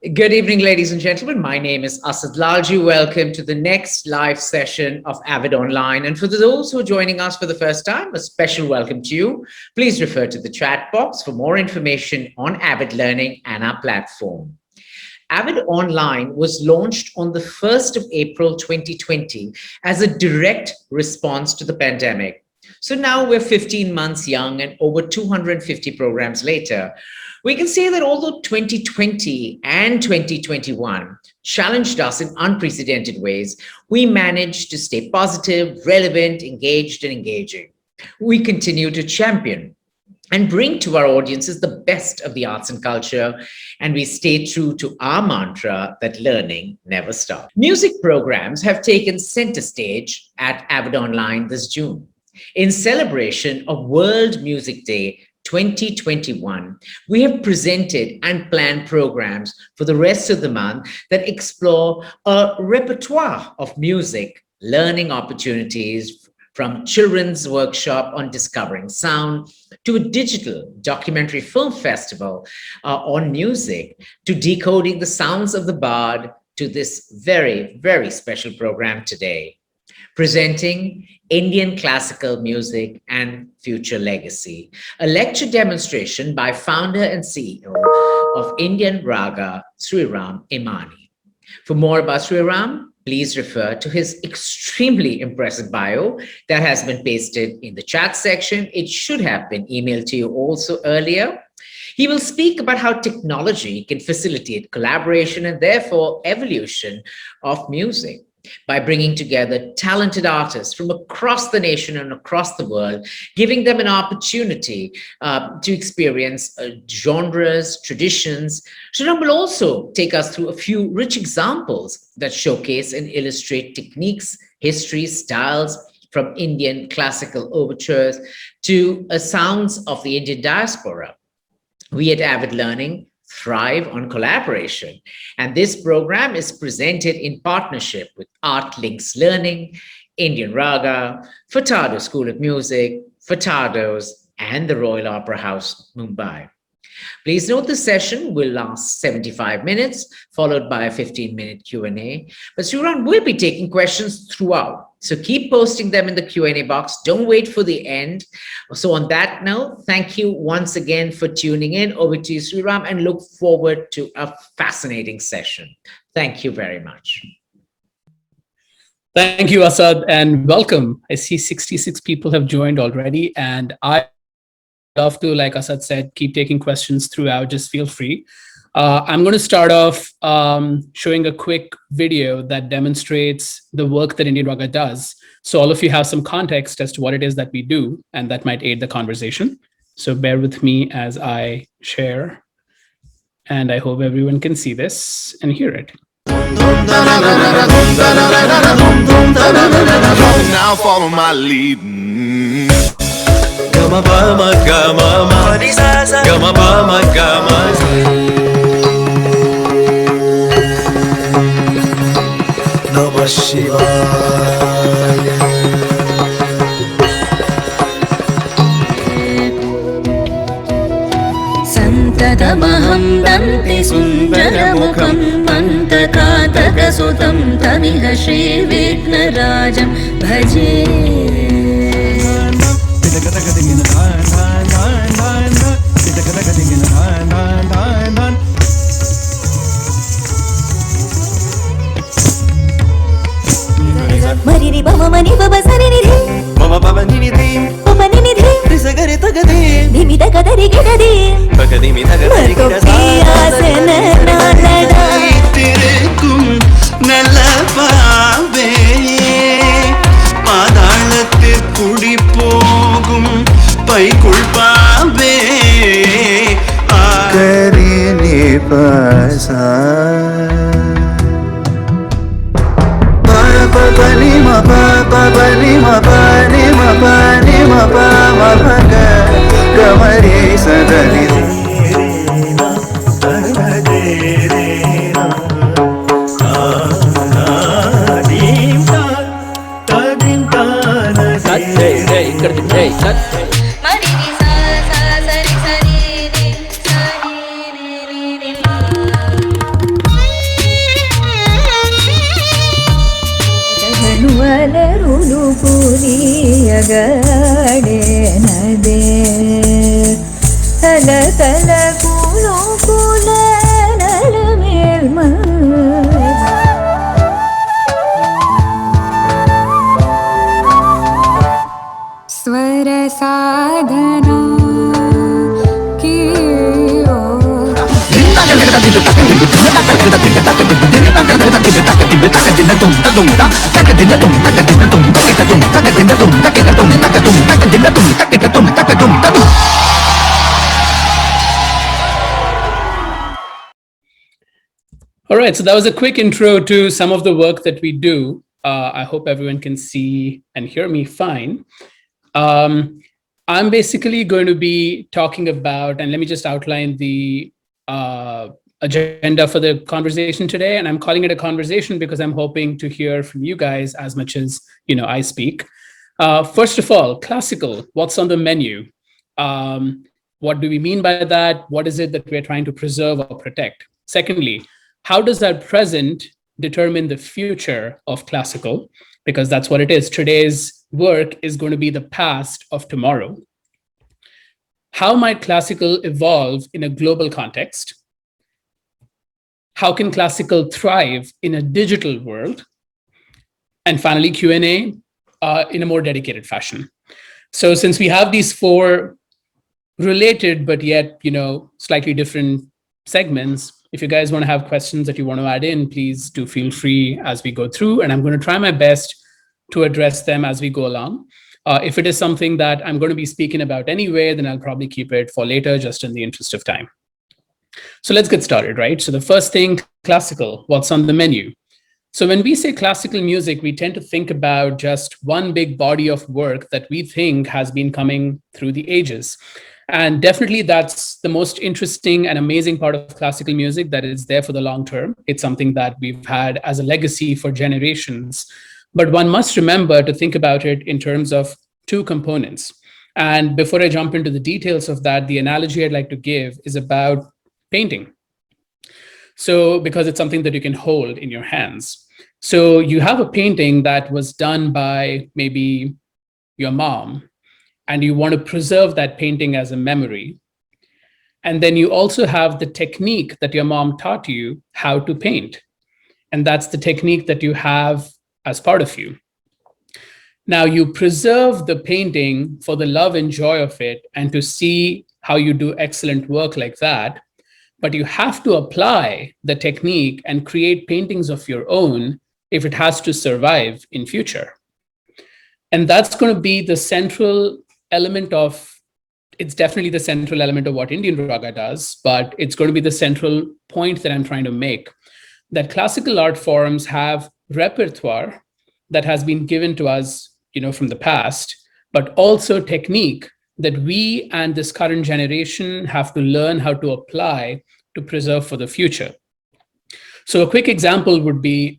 Good evening, ladies and gentlemen. My name is Asad Lalji. Welcome to the next live session of Avid Online. And for those who are joining us for the first time, a special welcome to you. Please refer to the chat box for more information on Avid Learning and our platform. Avid Online was launched on the 1st of April 2020 as a direct response to the pandemic. So now we're 15 months young and over 250 programs later. We can say that although 2020 and 2021 challenged us in unprecedented ways, we managed to stay positive, relevant, engaged, and engaging. We continue to champion and bring to our audiences the best of the arts and culture, and we stay true to our mantra that learning never stops. Music programs have taken center stage at Avid Online this June. In celebration of World Music Day 2021, we have presented and planned programs for the rest of the month that explore a repertoire of music, learning opportunities, from children's workshop on discovering sound to a digital documentary film festival on music, to decoding the sounds of the bard, to this very, very special program today, presenting Indian classical music and future legacy, a lecture demonstration by founder and CEO of IndianRaga, Sriram Emani. For more about Sriram, please refer to his extremely impressive bio that has been pasted in the chat section. It should have been emailed to you also earlier. He will speak about how technology can facilitate collaboration and therefore evolution of music, by bringing together talented artists from across the nation and across the world, giving them an opportunity to experience genres, traditions. Sriram will also take us through a few rich examples that showcase and illustrate techniques, histories, styles, from Indian classical overtures to sounds of the Indian diaspora. We at Avid Learning thrive on collaboration. And this program is presented in partnership with Art Links Learning, IndianRaga, Furtado School of Music, Furtado's, and the Royal Opera House, Mumbai. Please note the session will last 75 minutes, followed by a 15-minute Q&A. But Sriram will be taking questions throughout. So keep posting them in the Q&A box. Don't wait for the end. So on that note, thank you once again for tuning in. Over to you, Sriram, and look forward to a fascinating session. Thank you very much. Thank you, Asad, and welcome. I see 66 people have joined already, and I love to, like Asad said, keep taking questions throughout. Just feel free. I'm going to start off showing a quick video that demonstrates the work that IndianRaga does. So all of you have some context as to what it is that we do, and that might aid the conversation. So bear with me as I share, and I hope everyone can see this and hear it. Now follow my lead. Gama pama gama ma gama pama gama Namah Shivaya. Santatamaham dante sundaramukam pantakataka-sutam tamiha Shri Vignarajam bhaje. Marini baba mani baba sani nidhi Mama baba nini dim baba nini nidhi Risagari tagadim dhimi dagadari gidadi Bagadimi tagadari matopiyasena nalada Tirkum nalapave Padalathir kudi ನದೆ ತಲ ತಲ ಕೂಲೋ ಕೂಲ ನಲ ಮೇಲ್ಮ ಸ್ವರ ಸಾಧನಾ ಕಿಯೋ All right, so that was a quick intro to some of the work that we do. I hope everyone can see and hear me fine. I'm basically going to be talking about, and let me just outline the agenda for the conversation today. And I'm calling it a conversation because I'm hoping to hear from you guys as much as I speak. First of all, classical, what's on the menu? What do we mean by that? What is it that we're trying to preserve or protect? Secondly, how does our present determine the future of classical? Because that's what it is. Today's work is going to be the past of tomorrow. How might classical evolve in a global context? How can classical thrive in a digital world? And finally, Q&A in a more dedicated fashion. So since we have these four related, but yet, slightly different segments, if you guys want to have questions that you want to add in, please do feel free as we go through. And I'm going to try my best to address them as we go along. If it is something that I'm going to be speaking about anyway, then I'll probably keep it for later, just in the interest of time. So let's get started, right? So the first thing, classical, what's on the menu? So when we say classical music, we tend to think about just one big body of work that we think has been coming through the ages. And definitely that's the most interesting and amazing part of classical music, that is there for the long term. It's something that we've had as a legacy for generations. But one must remember to think about it in terms of two components. And before I jump into the details of that, the analogy I'd like to give is about painting. So because it's something that you can hold in your hands. So you have a painting that was done by maybe your mom, and you want to preserve that painting as a memory. And then you also have the technique that your mom taught you how to paint. And that's the technique that you have as part of you. Now you preserve the painting for the love and joy of it and to see how you do excellent work like that. But you have to apply the technique and create paintings of your own if it has to survive in future. And that's going to be the central element of, it's definitely the central element of what IndianRaga does, but it's going to be the central point that I'm trying to make, that classical art forms have repertoire that has been given to us, from the past, but also technique that we and this current generation have to learn how to apply to preserve for the future. So a quick example would be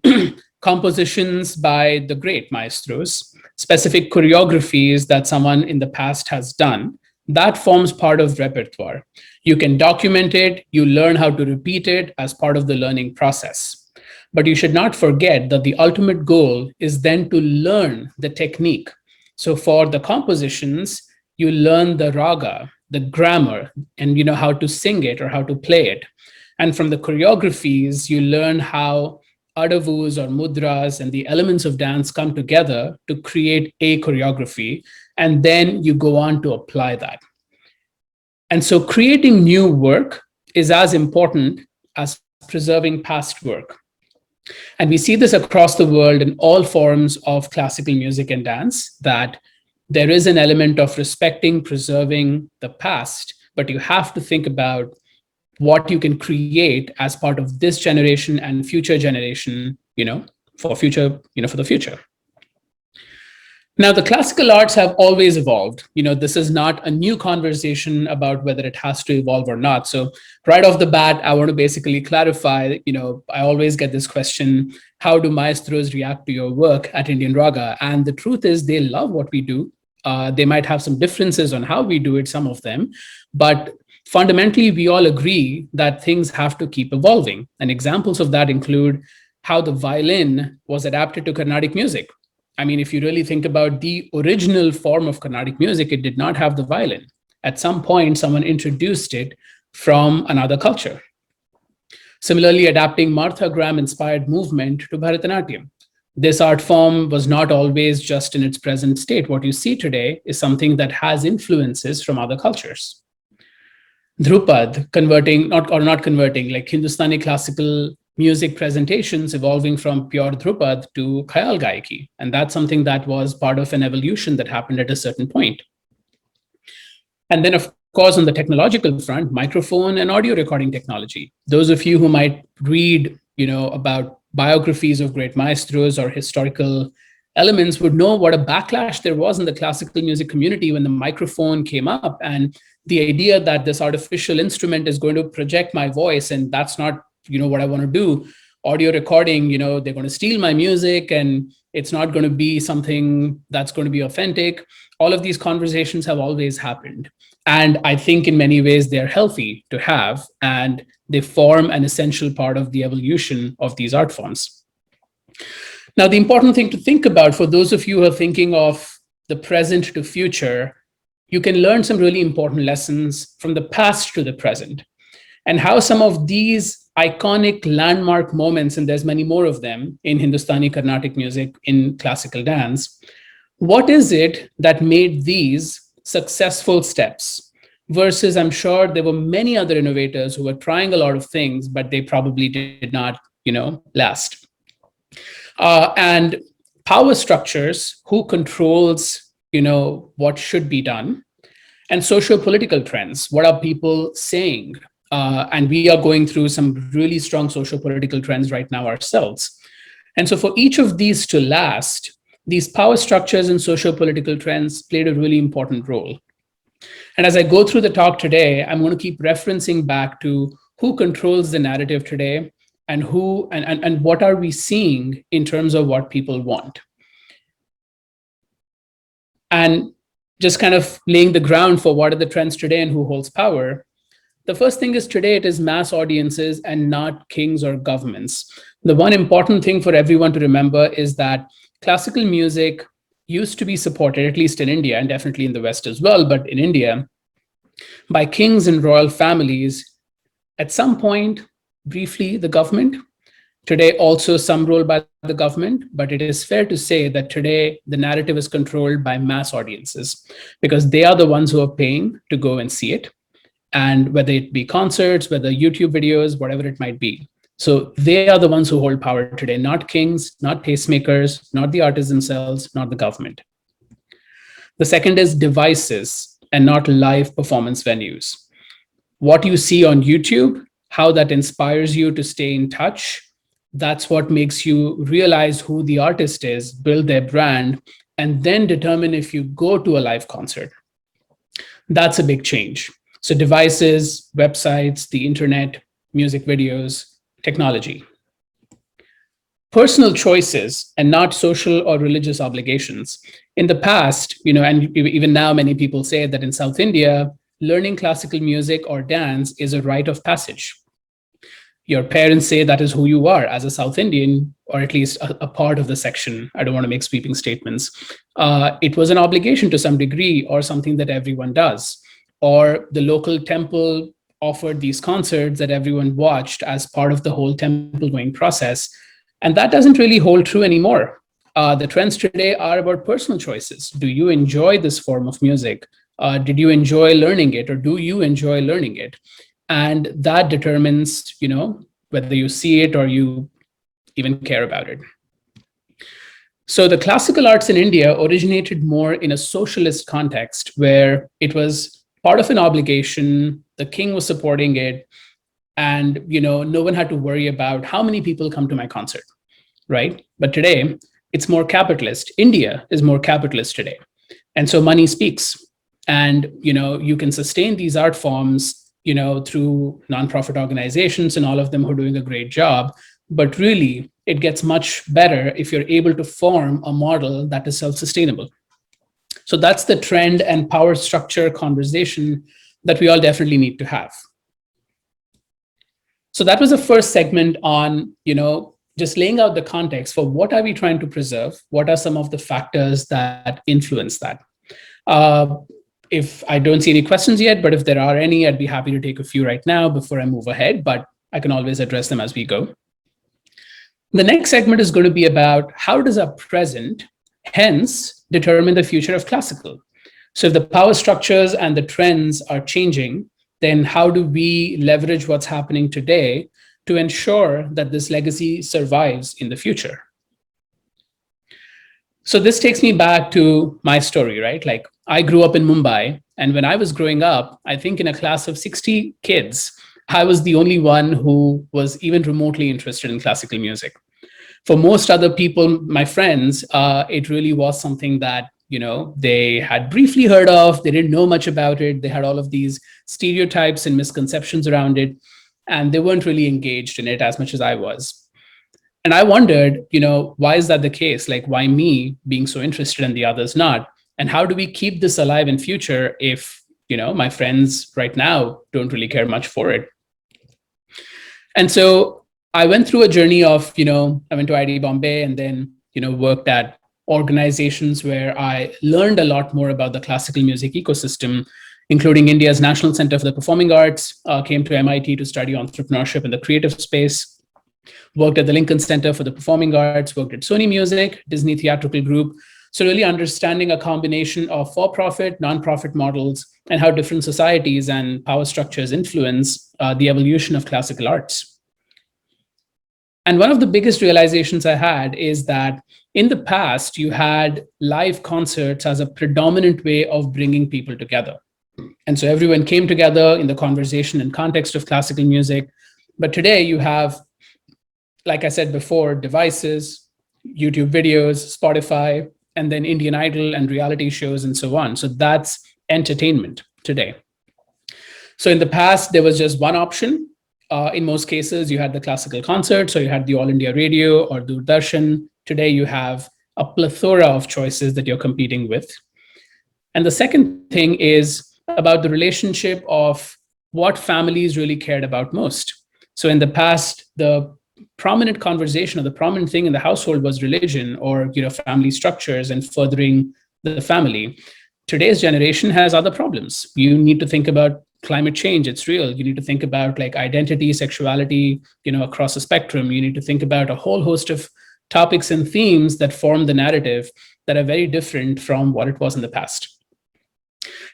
compositions by the great maestros, specific choreographies that someone in the past has done. That forms part of repertoire. You can document it, you learn how to repeat it as part of the learning process. But you should not forget that the ultimate goal is then to learn the technique. So for the compositions, you learn the raga, the grammar, and how to sing it or how to play it. And from the choreographies, you learn how adavus or mudras and the elements of dance come together to create a choreography. And then you go on to apply that. And so creating new work is as important as preserving past work. And we see this across the world in all forms of classical music and dance, that there is an element of respecting, preserving the past, but you have to think about what you can create as part of this generation and future generation, for the future. Now, the classical arts have always evolved. This is not a new conversation about whether it has to evolve or not. So right off the bat, I want to basically clarify, I always get this question, how do maestros react to your work at IndianRaga? And the truth is they love what we do. They might have some differences on how we do it, some of them, but fundamentally, we all agree that things have to keep evolving. And examples of that include how the violin was adapted to Carnatic music, I mean, if you really think about the original form of Carnatic music, it did not have the violin. At some point, someone introduced it from another culture. Similarly, adapting Martha Graham-inspired movement to Bharatanatyam. This art form was not always just in its present state. What you see today is something that has influences from other cultures. Dhrupad, not converting, like Hindustani classical music presentations evolving from pure Dhrupad to Khayal Gaiki. And that's something that was part of an evolution that happened at a certain point. And then, of course, on the technological front, microphone and audio recording technology. Those of you who might read, about biographies of great maestros or historical elements would know what a backlash there was in the classical music community when the microphone came up, and the idea that this artificial instrument is going to project my voice, and that's not, what I want to do. Audio recording, they're going to steal my music, and it's not going to be something that's going to be authentic. All of these conversations have always happened. And I think in many ways they're healthy to have, and they form an essential part of the evolution of these art forms. Now, the important thing to think about for those of you who are thinking of the present to future, you can learn some really important lessons from the past to the present, and how some of these iconic landmark moments, and there's many more of them in Hindustani Carnatic music, in classical dance, what is it that made these successful steps versus, I'm sure there were many other innovators who were trying a lot of things, but they probably did not, last. And power structures, who controls, what should be done, and socio-political trends, what are people saying? And we are going through some really strong socio-political trends right now ourselves. And so for each of these to last, these power structures and socio-political trends played a really important role. And as I go through the talk today, I'm going to keep referencing back to who controls the narrative today, and who and what are we seeing in terms of what people want. And just kind of laying the ground for what are the trends today and who holds power. The first thing is, today it is mass audiences and not kings or governments. The one important thing for everyone to remember is that classical music used to be supported, at least in India, and definitely in the West as well, but in India, by kings and royal families, at some point, briefly, the government. Today, also some role by the government, but it is fair to say that today the narrative is controlled by mass audiences, because they are the ones who are paying to go and see it. And whether it be concerts, whether YouTube videos, whatever it might be. So they are the ones who hold power today, not kings, not tastemakers, not the artists themselves, not the government. The second is devices and not live performance venues. What you see on YouTube, how that inspires you to stay in touch, that's what makes you realize who the artist is, build their brand, and then determine if you go to a live concert. That's a big change. So devices, websites, the internet, music videos, technology. Personal choices and not social or religious obligations. In the past, and even now many people say that in South India, learning classical music or dance is a rite of passage. Your parents say that is who you are as a South Indian, or at least a part of the section. I don't want to make sweeping statements. It was an obligation to some degree, or something that everyone does. Or the local temple offered these concerts that everyone watched as part of the whole temple going process. And that doesn't really hold true anymore. The trends today are about personal choices. Do you enjoy this form of music? Did you enjoy learning it, or do you enjoy learning it? And that determines, whether you see it or you even care about it. So the classical arts in India originated more in a socialist context, where it was part of an obligation, the king was supporting it, and no one had to worry about how many people come to my concert, right? But today, it's more capitalist. India is more capitalist today. And so money speaks. And you can sustain these art forms through nonprofit organizations, and all of them who are doing a great job. But really, it gets much better if you're able to form a model that is self-sustainable. So that's the trend and power structure conversation that we all definitely need to have. So that was the first segment on, just laying out the context for what are we trying to preserve? What are some of the factors that influence that? If I don't see any questions yet, but if there are any, I'd be happy to take a few right now before I move ahead, but I can always address them as we go. The next segment is going to be about how does our present, hence, determine the future of classical? So if the power structures and the trends are changing, then how do we leverage what's happening today to ensure that this legacy survives in the future? So this takes me back to my story, right? Like I grew up in Mumbai, and when I was growing up, I think in a class of 60 kids, I was the only one who was even remotely interested in classical music. For most other people, my friends, it really was something that, they had briefly heard of, they didn't know much about it. They had all of these stereotypes and misconceptions around it, and they weren't really engaged in it as much as I was. And I wondered, why is that the case? Like, why me being so interested and the others not? And how do we keep this alive in future if, my friends right now don't really care much for it? And so I went through a journey of, I went to IIT Bombay and then, worked at organizations where I learned a lot more about the classical music ecosystem, including India's National Center for the Performing Arts, came to MIT to study entrepreneurship in the creative space, worked at the Lincoln Center for the Performing Arts, worked at Sony Music, Disney Theatrical Group. So really understanding a combination of for-profit, non-profit models, and how different societies and power structures influence the evolution of classical arts. And one of the biggest realizations I had is that in the past, you had live concerts as a predominant way of bringing people together. And so everyone came together in the conversation and context of classical music. But today you have, like I said before, devices, YouTube videos, Spotify, and then Indian Idol and reality shows and so on. So that's entertainment today. So in the past, there was just one option. In most cases, you had the classical concert, so you had the All India Radio or Doordarshan. Today, you have a plethora of choices that you're competing with. And the second thing is about the relationship of what families really cared about most. So in the past, the prominent conversation or the prominent thing in the household was religion or family structures and furthering the family. Today's generation has other problems. You need to think about climate change. It's real. You need to think about like identity, sexuality, across the spectrum. You need to think about a whole host of topics and themes that form the narrative that are very different from what it was in the past.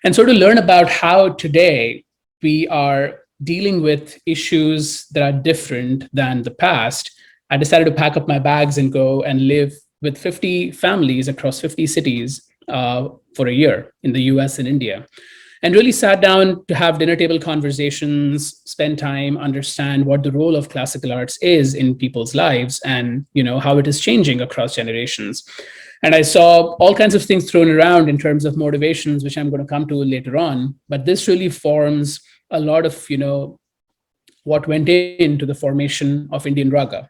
And so to learn about how today we are dealing with issues that are different than the past, I decided to pack up my bags and go and live with 50 families across 50 cities for a year in the US and India. And really sat down to have dinner table conversations, spend time, understand what the role of classical arts is in people's lives and how it is changing across generations. And I saw all kinds of things thrown around in terms of motivations, which I'm going to come to later on. But this really forms a lot of what went into the formation of IndianRaga,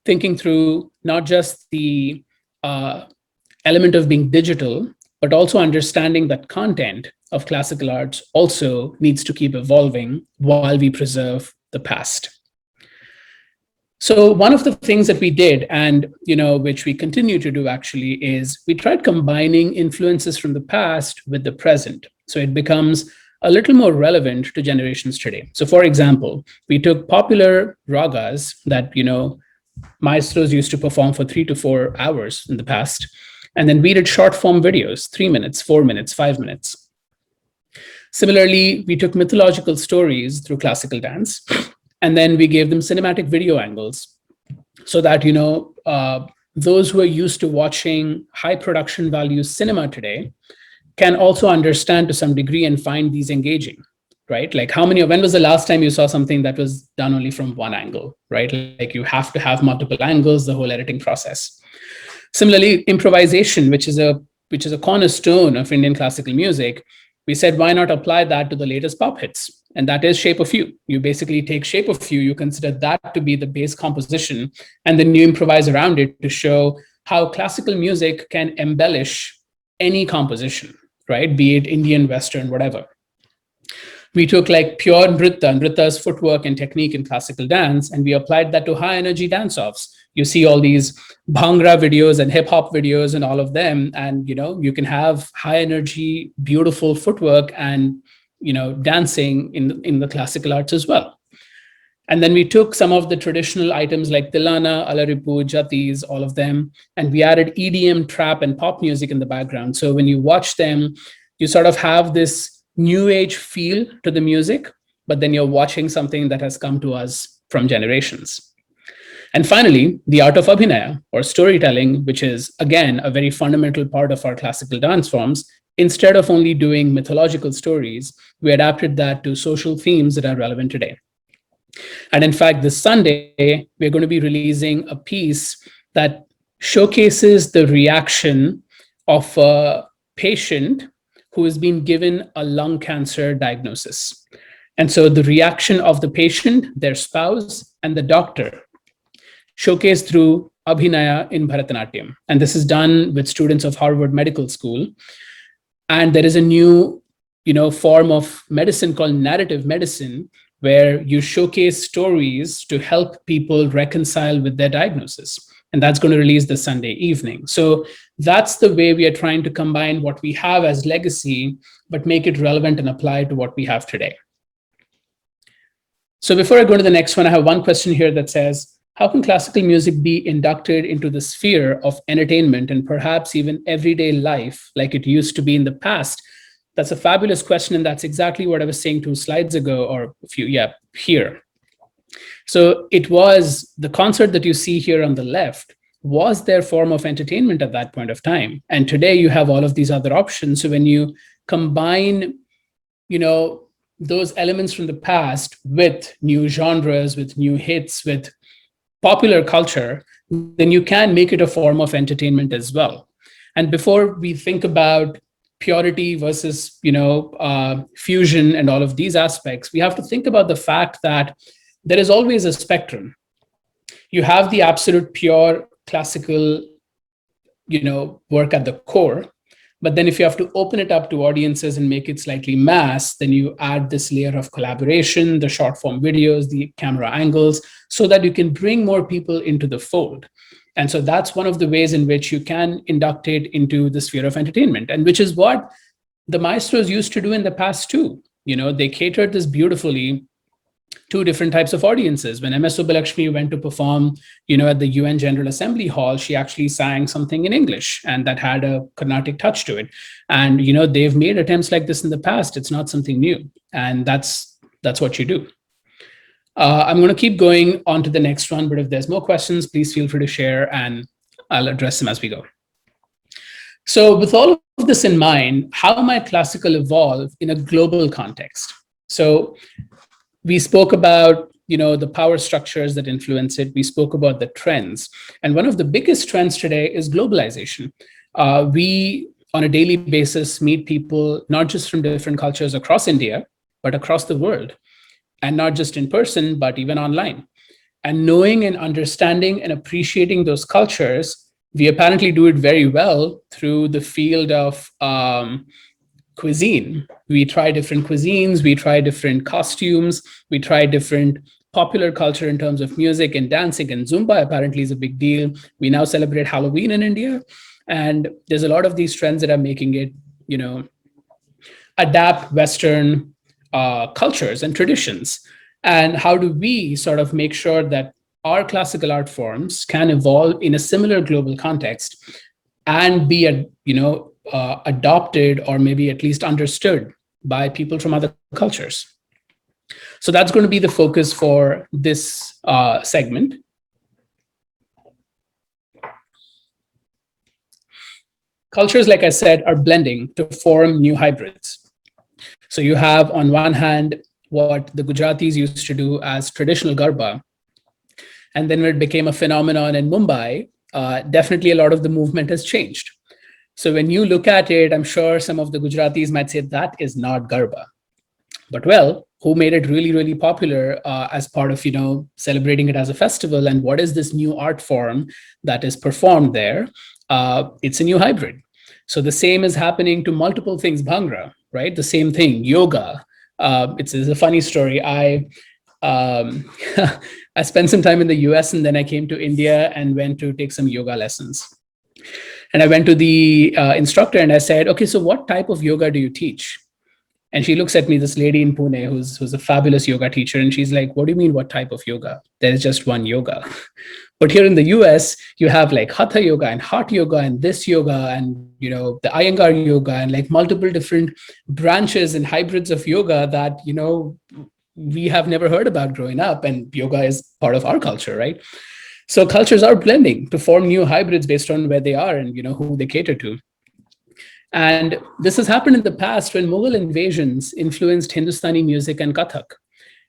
thinking through not just the element of being digital, but also understanding that content of classical arts also needs to keep evolving while we preserve the past. So one of the things that we did, and which we continue to do actually, is we tried combining influences from the past with the present. So it becomes a little more relevant to generations today. So for example, we took popular ragas that maestros used to perform for 3 to 4 hours in the past, and then we did short form videos, 3 minutes, 4 minutes, 5 minutes. Similarly, we took mythological stories through classical dance, and then we gave them cinematic video angles so that, those who are used to watching high production value cinema today can also understand to some degree and find these engaging, right? Like when was the last time you saw something that was done only from one angle, right? Like you have to have multiple angles, the whole editing process. Similarly, improvisation, which is a cornerstone of Indian classical music, we said, why not apply that to the latest pop hits? And that is Shape of You. You basically take Shape of You, you consider that to be the base composition, and then you improvise around it to show how classical music can embellish any composition, right? Be it Indian, Western, whatever. We took like pure Nritya's footwork and technique in classical dance, and we applied that to high energy dance-offs. You see all these bhangra videos and hip hop videos and all of them, and you can have high energy, beautiful footwork and dancing in the classical arts as well. And then we took some of the traditional items like tilana, alaripu, jatis, all of them, and we added EDM, trap, and pop music in the background. So when you watch them, you sort of have this new age feel to the music, but then you're watching something that has come to us from generations. And finally, the art of abhinaya, or storytelling, which is, again, a very fundamental part of our classical dance forms. Instead of only doing mythological stories, we adapted that to social themes that are relevant today. And in fact, this Sunday, we're going to be releasing a piece that showcases the reaction of a patient who has been given a lung cancer diagnosis. And so the reaction of the patient, their spouse, and the doctor, showcased through abhinaya in Bharatanatyam. And this is done with students of Harvard Medical School. And there is a new form of medicine called narrative medicine, where you showcase stories to help people reconcile with their diagnosis. And that's going to release this Sunday evening. So that's the way we are trying to combine what we have as legacy, but make it relevant and apply to what we have today. So before I go to the next one, I have one question here that says, how can classical music be inducted into the sphere of entertainment and perhaps even everyday life like it used to be in the past? That's a fabulous question, and that's exactly what I was saying 2 slides ago, or here. So it was the concert that you see here on the left was their form of entertainment at that point of time. And today you have all of these other options. So when you combine, those elements from the past with new genres, with new hits, with popular culture, then you can make it a form of entertainment as well. And before we think about purity versus fusion and all of these aspects, we have to think about the fact that there is always a spectrum. You have the absolute pure classical work at the core, but then if you have to open it up to audiences and make it slightly mass, then you add this layer of collaboration, the short form videos, the camera angles, so that you can bring more people into the fold. And so that's one of the ways in which you can induct it into the sphere of entertainment, and which is what the maestros used to do in the past too. They catered this beautifully to different types of audiences. When MS Subbulakshmi went to perform, at the UN General Assembly Hall, she actually sang something in English, and that had a Carnatic touch to it. And, they've made attempts like this in the past. It's not something new. And that's what you do. I'm going to keep going on to the next one, but if there's more questions, please feel free to share and I'll address them as we go. So with all of this in mind, how might classical evolve in a global context? So we spoke about, the power structures that influence it. We spoke about the trends. And one of the biggest trends today is globalization. We, on a daily basis, meet people, not just from different cultures across India, but across the world. And not just in person, but even online. And knowing and understanding and appreciating those cultures, we apparently do it very well through the field of cuisine. We try different cuisines, we try different costumes, we try different popular culture in terms of music and dancing, and Zumba apparently is a big deal. We now celebrate Halloween in India. And there's a lot of these trends that are making it, adapt Western cultures and traditions. And how do we sort of make sure that our classical art forms can evolve in a similar global context and be adopted, or maybe at least understood by people from other cultures? So that's going to be the focus for this segment. Cultures, like I said, are blending to form new hybrids. So you have, on one hand, what the Gujaratis used to do as traditional Garba. And then when it became a phenomenon in Mumbai, definitely a lot of the movement has changed. So when you look at it, I'm sure some of the Gujaratis might say that is not Garba. But well, who made it really, really popular as part of, celebrating it as a festival? And what is this new art form that is performed there? It's a new hybrid. So the same is happening to multiple things. Bhangra, right? The same thing. Yoga. It's a funny story. I I spent some time in the US, and then I came to India and went to take some yoga lessons. And I went to the instructor and I said, okay, so what type of yoga do you teach? And she looks at me, this lady in Pune who's a fabulous yoga teacher. And she's like, what do you mean, what type of yoga? There is just one yoga. But here in the US, you have like hatha yoga and heart yoga and this yoga and, you know, the Iyengar yoga and like multiple different branches and hybrids of yoga that, you know, we have never heard about growing up. And yoga is part of our culture, right? So cultures are blending to form new hybrids based on where they are and, you know, who they cater to. And this has happened in the past when Mughal invasions influenced Hindustani music and Kathak.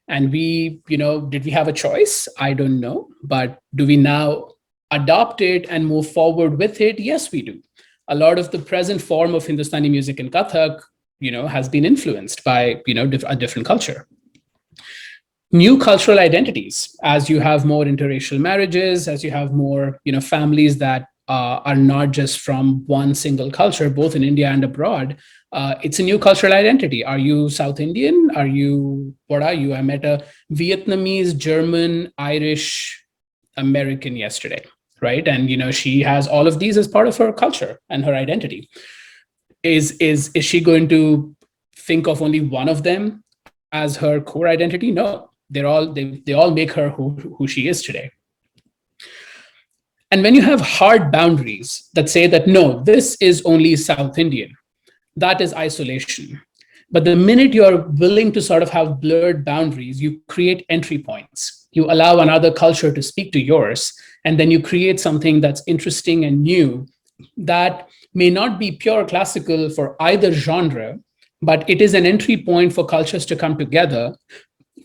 And we, you know, did we have a choice? I don't know. But do we now adopt it and move forward with it? Yes, we do. A lot of the present form of Hindustani music and Kathak, you know, has been influenced by, you know, a different culture. New cultural identities, as you have more interracial marriages, as you have more, you know, families that are not just from one single culture, both in India and abroad. It's a new cultural identity. Are you South Indian? What are you? I met a Vietnamese, German, Irish, American yesterday, right? And, you know, she has all of these as part of her culture and her identity. Is she going to think of only one of them as her core identity? No, they all make her who she is today. And when you have hard boundaries that say that, no, this is only South Indian, that is isolation. But the minute you're willing to sort of have blurred boundaries, you create entry points. You allow another culture to speak to yours, and then you create something that's interesting and new that may not be pure classical for either genre, but it is an entry point for cultures to come together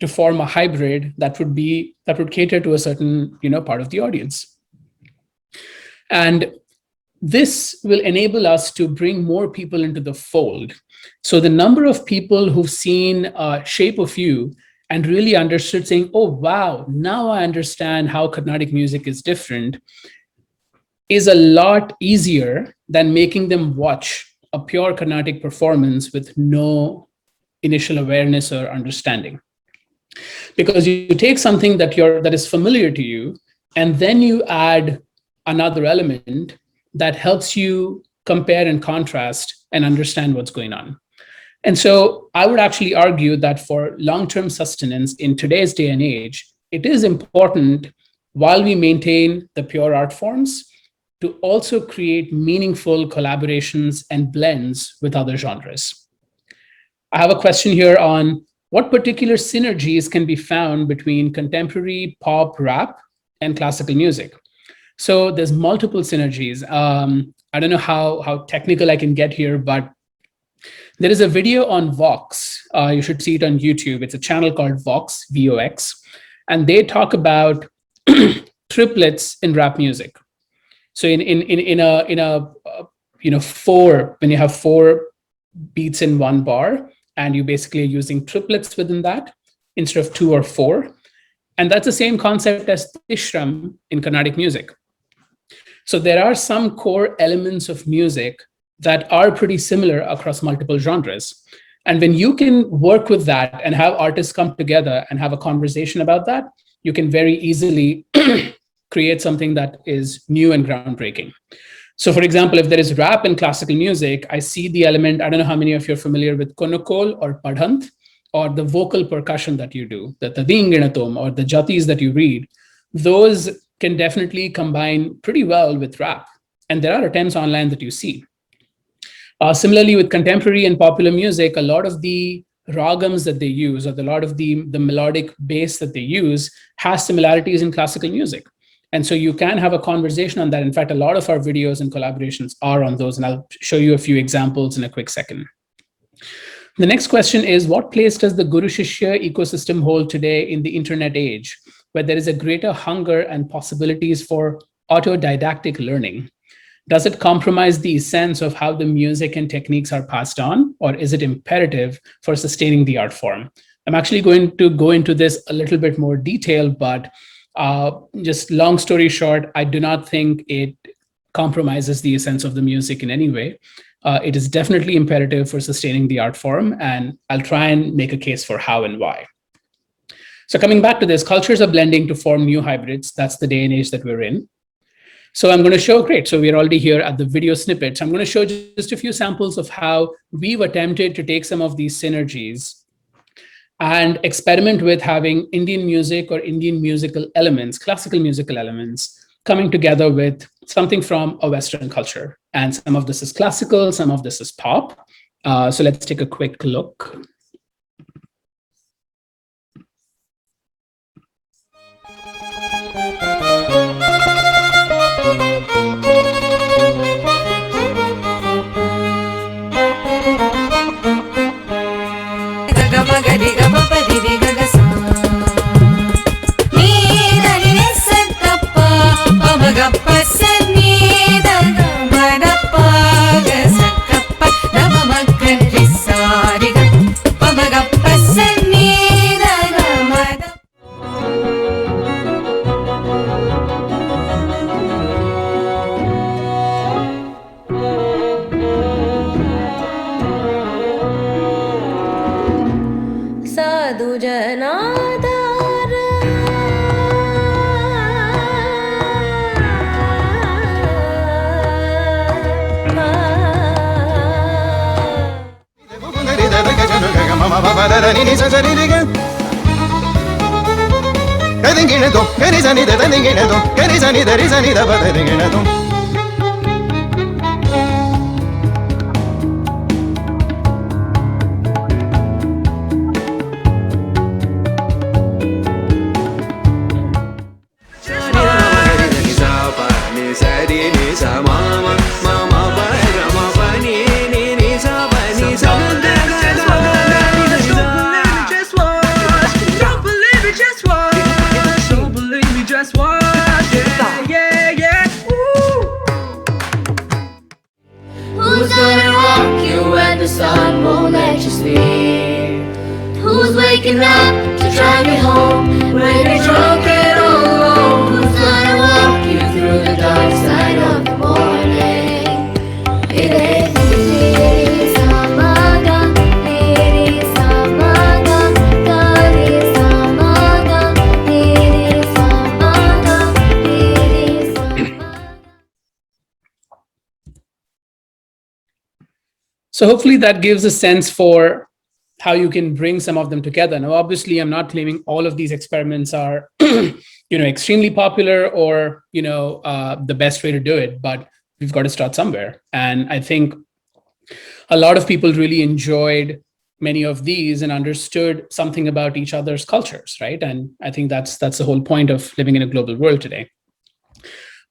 to form a hybrid that would cater to a certain, you know, part of the audience. And this will enable us to bring more people into the fold. So the number of people who've seen Shape of You and really understood, saying, oh, wow, now I understand how Carnatic music is different, is a lot easier than making them watch a pure Carnatic performance with no initial awareness or understanding. Because you take something that is familiar to you, and then you add another element that helps you compare and contrast and understand what's going on. And so I would actually argue that for long-term sustenance in today's day and age, it is important, while we maintain the pure art forms, to also create meaningful collaborations and blends with other genres. I have a question here on what particular synergies can be found between contemporary pop, rap, and classical music. So there's multiple synergies. I don't know how technical I can get here, but there is a video on Vox. You should see it on YouTube. It's a channel called Vox, VOX, and they talk about triplets in rap music. So in a you know, when you have four beats in one bar, and you basically are using triplets within that instead of 2 or 4, and that's the same concept as Sriram in Carnatic music. So there are some core elements of music that are pretty similar across multiple genres. And when you can work with that and have artists come together and have a conversation about that, you can very easily create something that is new and groundbreaking. So for example, if there is rap in classical music, I see the element, I don't know how many of you are familiar with konokol or padhant, or the vocal percussion that you do, the tadinginatom or the jatis that you read. Those can definitely combine pretty well with rap. And there are attempts online that you see. Similarly, with contemporary and popular music, a lot of the ragams that they use, or a lot of the melodic bass that they use, has similarities in classical music. And so you can have a conversation on that. In fact, a lot of our videos and collaborations are on those, and I'll show you a few examples in a quick second. The next question is, what place does the Guru Shishya ecosystem hold today in the internet age, where there is a greater hunger and possibilities for autodidactic learning? Does it compromise the essence of how the music and techniques are passed on, or is it imperative for sustaining the art form? I'm actually going to go into this a little bit more detail, but just long story short, I do not think it compromises the essence of the music in any way. It is definitely imperative for sustaining the art form, and I'll try and make a case for how and why. So coming back to this, cultures are blending to form new hybrids. That's the day and age that we're in. So I'm going to show, great, so we're already here at the video snippets. I'm going to show just a few samples of how we've attempted to take some of these synergies and experiment with having Indian music or Indian musical elements, classical musical elements, coming together with something from a Western culture. And some of this is classical, some of this is pop. So let's take a quick look. Sadhu Janadara Who's gonna rock you when the sun won't let you sleep? Who's waking up to drive you home when you're drunk and all alone? Who's gonna walk you through the dark side of the morning? It ain't me, Samaga, it is Samaga, God is Samaga, it is Samaga, it is Samaga. So hopefully that gives a sense for how you can bring some of them together. Now, obviously, I'm not claiming all of these experiments are, extremely popular or, the best way to do it, but we've got to start somewhere. And I think a lot of people really enjoyed many of these and understood something about each other's cultures, right? And I think that's the whole point of living in a global world today.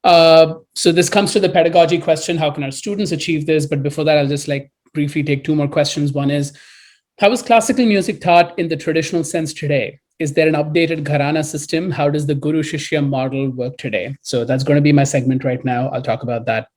So this comes to the pedagogy question: how can our students achieve this? But before that, I'll just briefly take two more questions. One is, how is classical music taught in the traditional sense today? Is there an updated Gharana system? How does the Guru Shishya model work today? So that's going to be my segment right now. I'll talk about that.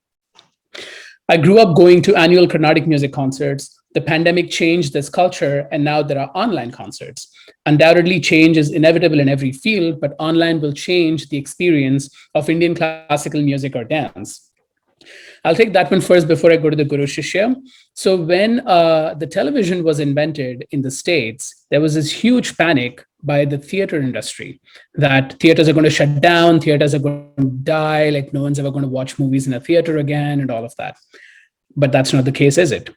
I grew up going to annual Carnatic music concerts. The pandemic changed this culture, and now there are online concerts. Undoubtedly, change is inevitable in every field, but online will change the experience of Indian classical music or dance. I'll take that one first before I go to the Guru Shishya. So when the television was invented in the States, there was this huge panic by the theater industry that theaters are going to shut down, theaters are going to die, no one's ever going to watch movies in a theater again and all of that. But that's not the case, is it?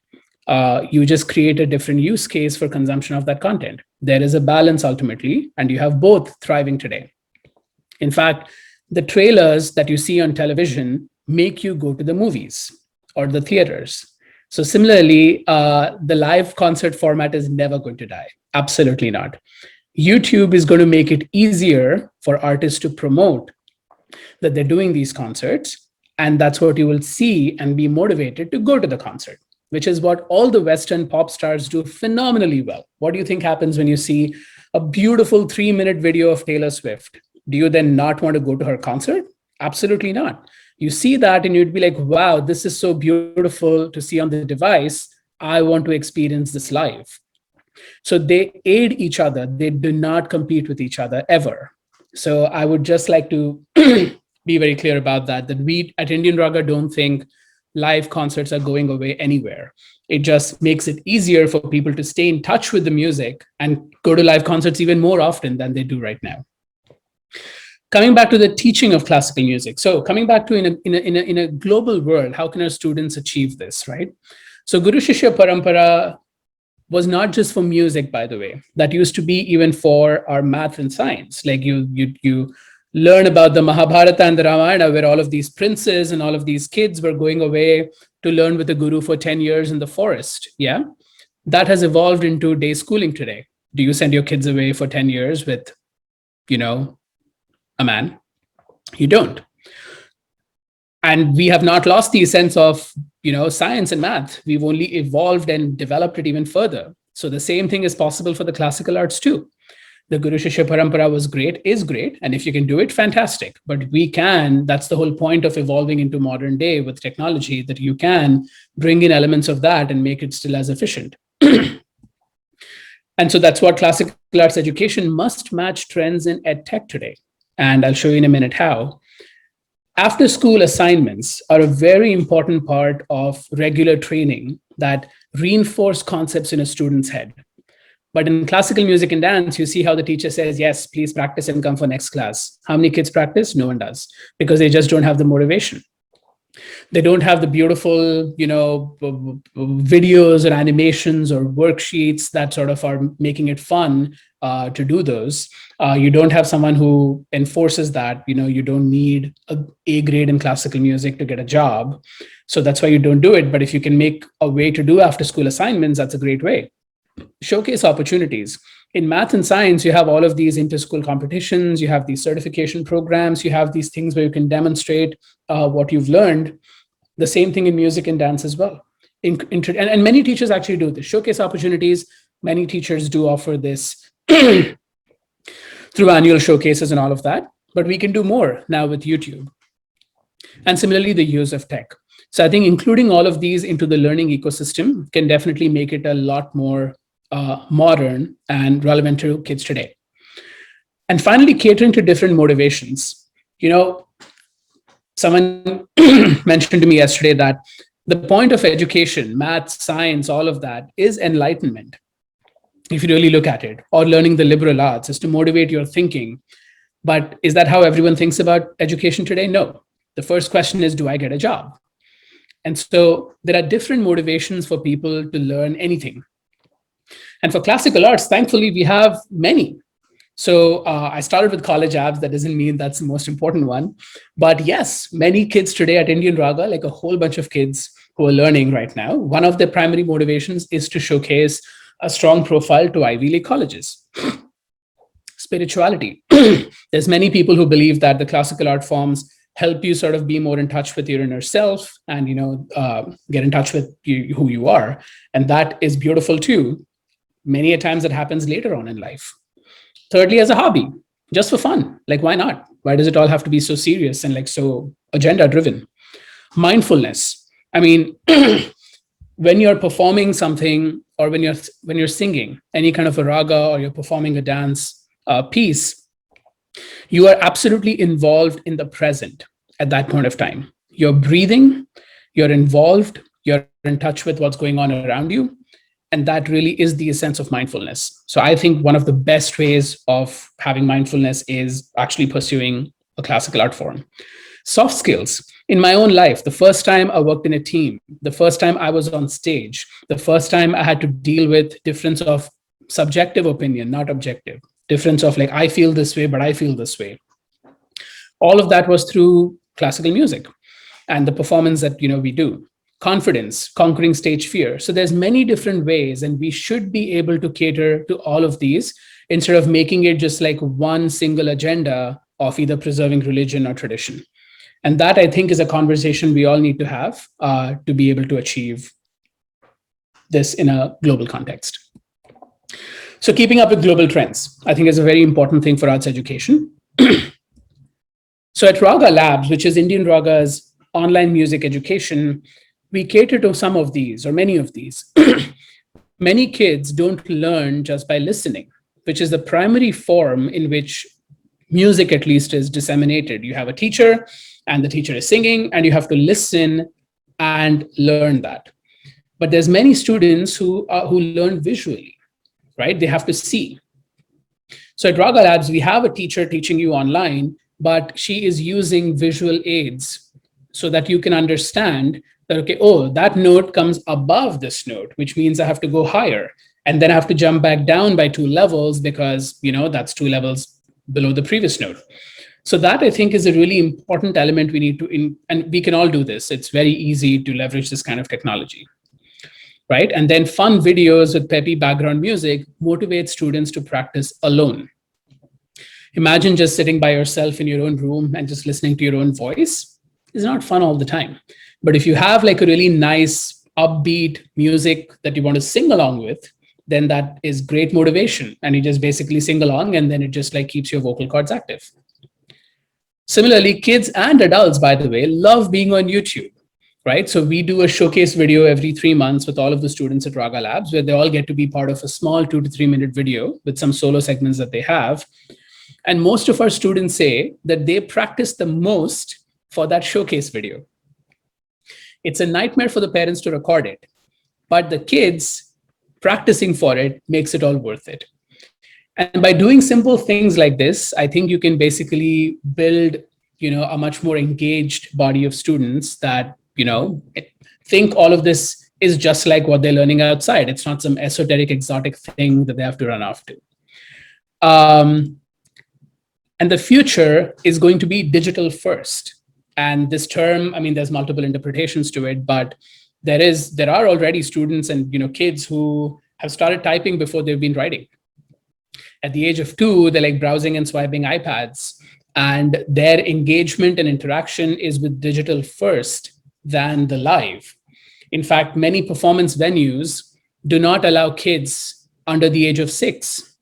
You just create a different use case for consumption of that content. There is a balance ultimately, and you have both thriving today. In fact, the trailers that you see on television make you go to the movies or the theaters. So similarly, the live concert format is never going to die. Absolutely not. YouTube is going to make it easier for artists to promote that they're doing these concerts. And that's what you will see and be motivated to go to the concert, which is what all the Western pop stars do phenomenally well. What do you think happens when you see a beautiful 3-minute video of Taylor Swift? Do you then not want to go to her concert? Absolutely not. You see that and you'd be like, wow, this is so beautiful to see on the device. I want to experience this live. So they aid each other. They do not compete with each other ever. So I would just like to be very clear about that we at IndianRaga don't think live concerts are going away anywhere. It just makes it easier for people to stay in touch with the music and go to live concerts even more often than they do right now. Coming back to the teaching of classical music. So coming back to in a global world, how can our students achieve this, right? So Guru Shishya Parampara was not just for music, by the way. That used to be even for our math and science. Like you learn about the Mahabharata and the Ramayana, where all of these princes and all of these kids were going away to learn with the guru for 10 years in the forest. Yeah, that has evolved into day schooling today. Do you send your kids away for 10 years with, a man? You don't. And we have not lost the sense of, science and math. We've only evolved and developed it even further. So the same thing is possible for the classical arts too. The Guru Shishya Parampara is great. And if you can do it, fantastic. But that's the whole point of evolving into modern day with technology, that you can bring in elements of that and make it still as efficient. And so that's what classical arts education must match trends in edtech today. And I'll show you in a minute how. After school assignments are a very important part of regular training that reinforce concepts in a student's head. But in classical music and dance, you see how the teacher says, yes, please practice and come for next class. How many kids practice? No one does, because they just don't have the motivation. They don't have the beautiful, videos or animations or worksheets that sort of are making it fun to do those. You don't have someone who enforces that. You don't need A grade in classical music to get a job. So that's why you don't do it. But if you can make a way to do after school assignments, that's a great way. Showcase opportunities. In math and science, you have all of these inter-school competitions, you have these certification programs, you have these things where you can demonstrate what you've learned. The same thing in music and dance as well. And many teachers actually do this. Showcase opportunities, many teachers do offer this through annual showcases and all of that. But we can do more now with YouTube. And similarly, the use of tech. So I think including all of these into the learning ecosystem can definitely make it a lot more modern and relevant to kids today. And finally, catering to different motivations. Someone mentioned to me yesterday that the point of education, math, science, all of that is enlightenment. If you really look at it, or learning the liberal arts is to motivate your thinking. But is that how everyone thinks about education today? No. The first question is, do I get a job? And so there are different motivations for people to learn anything. And for classical arts, thankfully, we have many. So I started with college apps. That doesn't mean that's the most important one. But yes, many kids today at IndianRaga, like a whole bunch of kids who are learning right now, one of their primary motivations is to showcase a strong profile to Ivy League colleges. Spirituality. There's many people who believe that the classical art forms help you sort of be more in touch with your inner self and, get in touch with who you are. And that is beautiful too. Many a times that happens later on in life. Thirdly, as a hobby, just for fun. Like, why not? Why does it all have to be so serious and like so agenda driven? Mindfulness. I mean, when you're performing something or when you're singing any kind of a raga or you're performing a dance piece, you are absolutely involved in the present at that point of time. You're breathing, you're involved, you're in touch with what's going on around you. And that really is the essence of mindfulness. So I think one of the best ways of having mindfulness is actually pursuing a classical art form. Soft skills. In my own life, the first time I worked in a team, the first time I was on stage, the first time I had to deal with difference of subjective opinion, not objective. Difference of like, I feel this way, but I feel this way. All of that was through classical music and the performance that we do. Confidence, conquering stage fear. So there's many different ways, and we should be able to cater to all of these instead of making it just like one single agenda of either preserving religion or tradition. And that, I think, is a conversation we all need to have to be able to achieve this in a global context. So keeping up with global trends, I think, is a very important thing for arts education. So at Raga Labs, which is IndianRaga's online music education, we cater to some of these or many of these. Many kids don't learn just by listening, which is the primary form in which music at least is disseminated. You have a teacher and the teacher is singing and you have to listen and learn that. But there's many students who learn visually, right? They have to see. So at Raga Labs, we have a teacher teaching you online, but she is using visual aids so that you can understand that, okay, oh, that note comes above this note, which means I have to go higher. And then I have to jump back down by 2 levels because, that's 2 levels below the previous note. So that, I think, is a really important element we need to, and we can all do this. It's very easy to leverage this kind of technology, right? And then fun videos with peppy background music motivate students to practice alone. Imagine just sitting by yourself in your own room and just listening to your own voice. It's not fun all the time. But if you have like a really nice upbeat music that you want to sing along with, then that is great motivation. And you just basically sing along, and then it just like keeps your vocal cords active. Similarly, kids and adults, by the way, love being on YouTube, right? So we do a showcase video every 3 months with all of the students at Raga Labs, where they all get to be part of a small 2 to 3 minute video with some solo segments that they have. And most of our students say that they practice the most for that showcase video. It's a nightmare for the parents to record it, but the kids practicing for it makes it all worth it. And by doing simple things like this, I think you can basically build, a much more engaged body of students that, think all of this is just like what they're learning outside. It's not some esoteric, exotic thing that they have to run off to. And the future is going to be digital first. And this term, there's multiple interpretations to it, but there are already students and kids who have started typing before they've been writing. At the age of 2, they're like browsing and swiping iPads, and their engagement and interaction is with digital first than the live. In fact, many performance venues do not allow kids under the age of 6.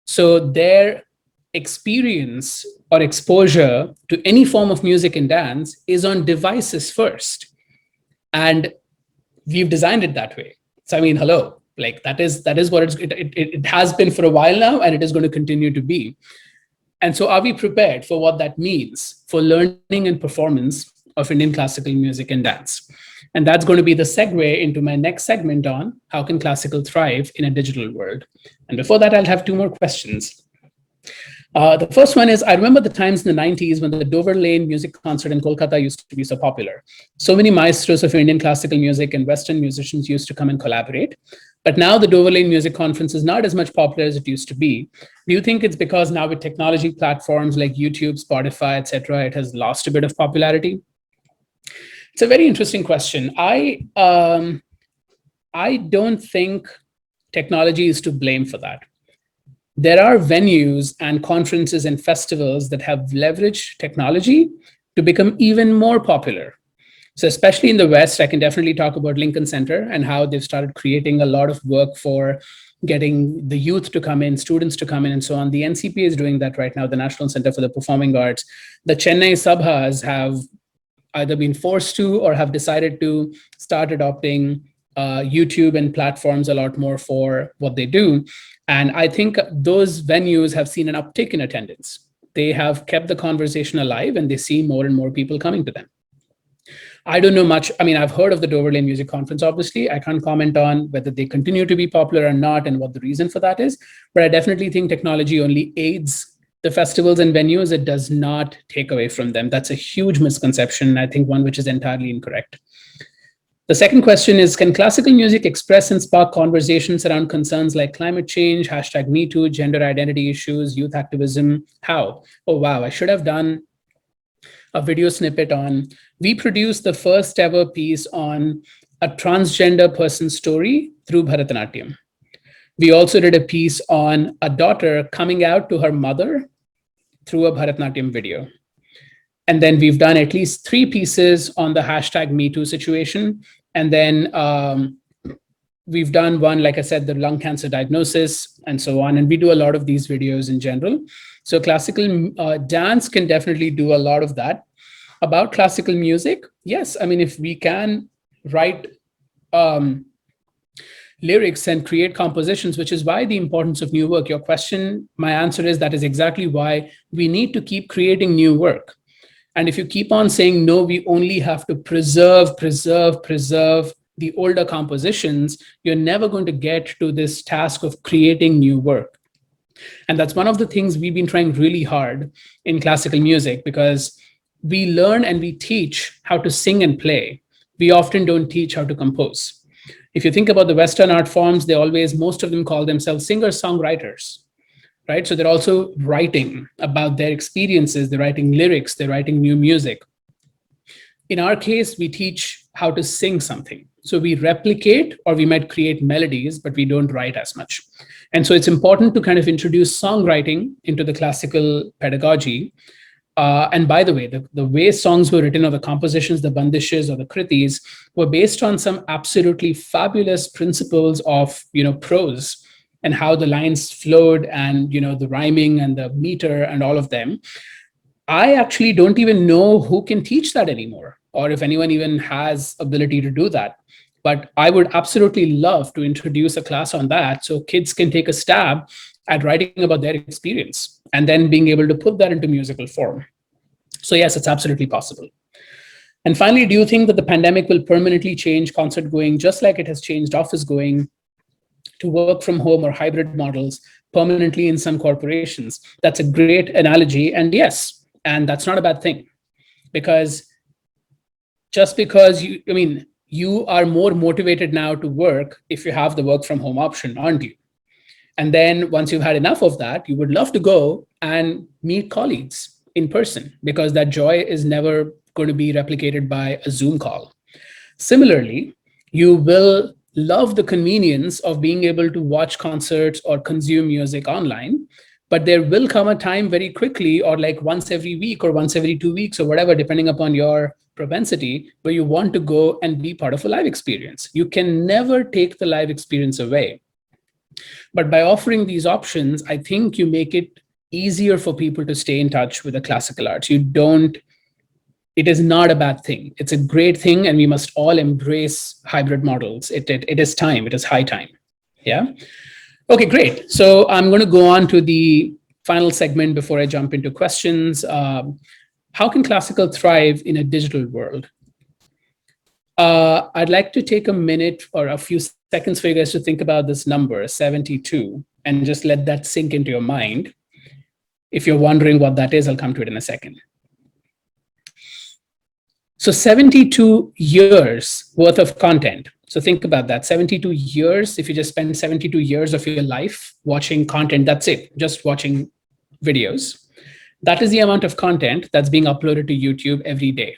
So their experience or exposure to any form of music and dance is on devices first. And we've designed it that way. So, hello, like that is what it has been for a while now, and it is going to continue to be. And so are we prepared for what that means for learning and performance of Indian classical music and dance? And that's going to be the segue into my next segment on how can classical thrive in a digital world. And before that, I'll have 2 more questions. The first one is, I remember the times in the 90s when the Dover Lane Music Concert in Kolkata used to be so popular. So many maestros of Indian classical music and Western musicians used to come and collaborate. But now the Dover Lane Music Conference is not as much popular as it used to be. Do you think it's because now with technology platforms like YouTube, Spotify, etc., it has lost a bit of popularity? It's a very interesting question. I don't think technology is to blame for that. There are venues and conferences and festivals that have leveraged technology to become even more popular. So especially in the West, I can definitely talk about Lincoln Center and how they've started creating a lot of work for getting the youth to come in, students to come in, and so on. The NCP is doing that right now, the National Center for the Performing Arts. The Chennai Sabhas have either been forced to or have decided to start adopting YouTube and platforms a lot more for what they do. And I think those venues have seen an uptick in attendance. They have kept the conversation alive, and they see more and more people coming to them. I don't know much. I've heard of the Dover Lane Music Conference, obviously. I can't comment on whether they continue to be popular or not and what the reason for that is. But I definitely think technology only aids the festivals and venues. It does not take away from them. That's a huge misconception. I think one which is entirely incorrect. The second question is, can classical music express and spark conversations around concerns like climate change, #MeToo, gender identity issues, youth activism? How? Oh, wow, I should have done a video snippet on, we produced the first ever piece on a transgender person's story through Bharatanatyam. We also did a piece on a daughter coming out to her mother through a Bharatanatyam video. And then we've done at least 3 pieces on the #MeToo situation. And then we've done one, like I said, the lung cancer diagnosis and so on. And we do a lot of these videos in general. So classical dance can definitely do a lot of that. About classical music, yes. If we can write lyrics and create compositions, which is why the importance of new work. Your question, my answer is that is exactly why we need to keep creating new work. And if you keep on saying, no, we only have to preserve the older compositions, you're never going to get to this task of creating new work. And that's one of the things we've been trying really hard in classical music, because we learn and we teach how to sing and play. We often don't teach how to compose. If you think about the Western art forms, most of them call themselves singer-songwriters, right? So they're also writing about their experiences, they're writing lyrics, they're writing new music. In our case, we teach how to sing something. So we replicate, or we might create melodies, but we don't write as much. And so it's important to kind of introduce songwriting into the classical pedagogy. And by the way, the way songs were written, or the compositions, the bandishes or the kritis, were based on some absolutely fabulous principles of, prose and how the lines flowed, and, the rhyming and the meter and all of them. I actually don't even know who can teach that anymore, or if anyone even has ability to do that. But I would absolutely love to introduce a class on that, so kids can take a stab at writing about their experience and then being able to put that into musical form. So yes, it's absolutely possible. And finally, do you think that the pandemic will permanently change concert going, just like it has changed office going, to work from home or hybrid models permanently in some corporations? That's a great analogy. And yes, and that's not a bad thing, because just because you are more motivated now to work if you have the work from home option, aren't you? And then once you've had enough of that, you would love to go and meet colleagues in person, because that joy is never going to be replicated by a Zoom call. Similarly, you will love the convenience of being able to watch concerts or consume music online, but there will come a time very quickly, or like once every week or once every 2 weeks or whatever, depending upon your propensity, where you want to go and be part of a live experience. You can never take the live experience away. But by offering these options, I think you make it easier for people to stay in touch with the classical arts. It is not a bad thing. It's a great thing, and we must all embrace hybrid models. It is time, it is high time. Yeah. Okay, great. So I'm going to go on to the final segment before I jump into questions. How can classical thrive in a digital world? I'd like to take a minute or a few seconds for you guys to think about this number, 72, and just let that sink into your mind. If you're wondering what that is, I'll come to it in a second. So 72 years worth of content. So think about that, 72 years. If you just spend 72 years of your life watching content, that's it, just watching videos. That is the amount of content that's being uploaded to YouTube every day.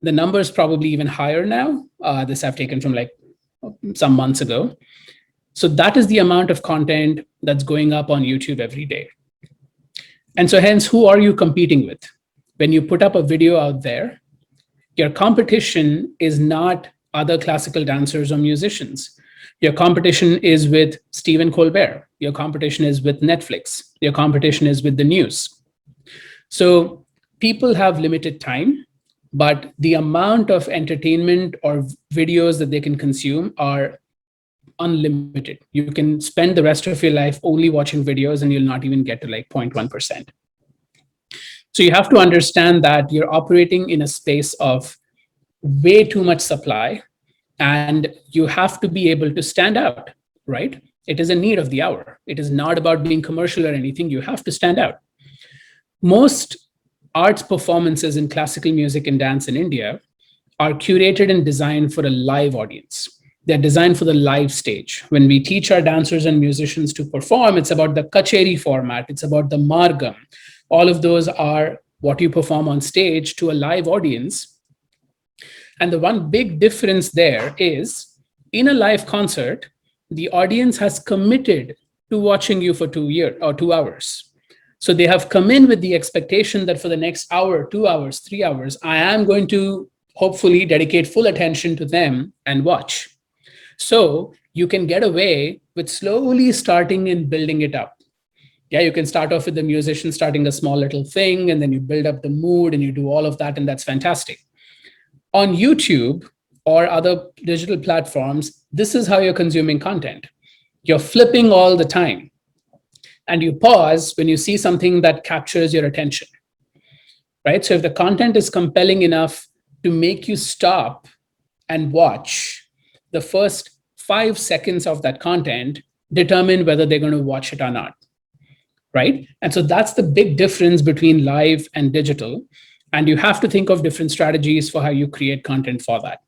The number is probably even higher now. This I've taken from like some months ago. So that is the amount of content that's going up on YouTube every day. And so hence, who are you competing with? When you put up a video out there, your competition is not other classical dancers or musicians. Your competition is with Stephen Colbert. Your competition is with Netflix. Your competition is with the news. So people have limited time, but the amount of entertainment or videos that they can consume are unlimited. You can spend the rest of your life only watching videos, and you'll not even get to like 0.1%. So you have to understand that you're operating in a space of way too much supply, and you have to be able to stand out, right? It is a need of the hour. It is not about being commercial or anything. You have to stand out. Most arts performances in classical music and dance in India are curated and designed for a live audience. They're designed for the live stage. When we teach our dancers and musicians to perform, it's about the kacheri format. It's about the margam. All of those are what you perform on stage to a live audience. And the one big difference there is, in a live concert, the audience has committed to watching you for 2 hours. So they have come in with the expectation that for the next hour, 2 hours, 3 hours, I am going to hopefully dedicate full attention to them and watch. So you can get away with slowly starting and building it up. Yeah, you can start off with the musician starting a small little thing, and then you build up the mood and you do all of that, and that's fantastic. On YouTube or other digital platforms, this is how you're consuming content. You're flipping all the time, and you pause when you see something that captures your attention. right? So if the content is compelling enough to make you stop and watch, the first 5 seconds of that content determine whether they're going to watch it or not, right? And so that's the big difference between live and digital. And you have to think of different strategies for how you create content for that.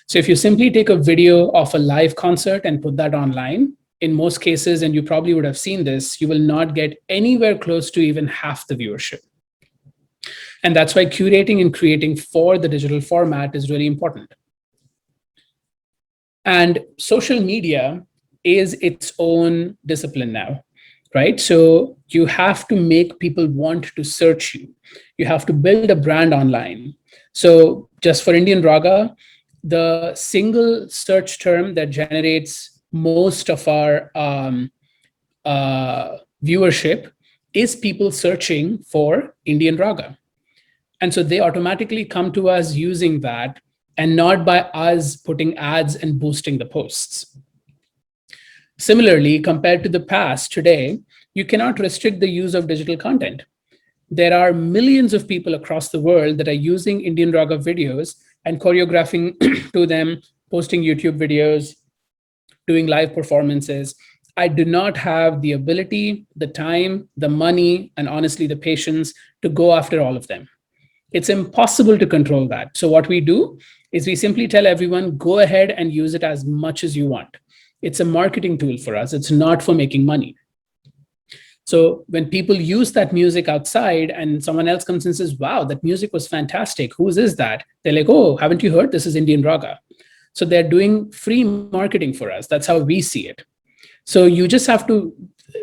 So if you simply take a video of a live concert and put that online, in most cases, and you probably would have seen this, you will not get anywhere close to even half the viewership. And that's why curating and creating for the digital format is really important. And social media is its own discipline now, right? So you have to make people want to search you. You have to build a brand online. So just for IndianRaga, the single search term that generates most of our viewership is people searching for IndianRaga. And so they automatically come to us using that and not by us putting ads and boosting the posts. Similarly, compared to the past, today, you cannot restrict the use of digital content. There are millions of people across the world that are using IndianRaga videos and choreographing to them, posting YouTube videos, doing live performances. I do not have the ability, the time, the money, and honestly, the patience to go after all of them. It's impossible to control that. So what we do is we simply tell everyone, go ahead and use it as much as you want. It's a marketing tool for us. It's not for making money. So when people use that music outside and someone else comes and says, wow, that music was fantastic. Whose is that? They're like, oh, haven't you heard? This is IndianRaga. So they're doing free marketing for us. That's how we see it. So you just have to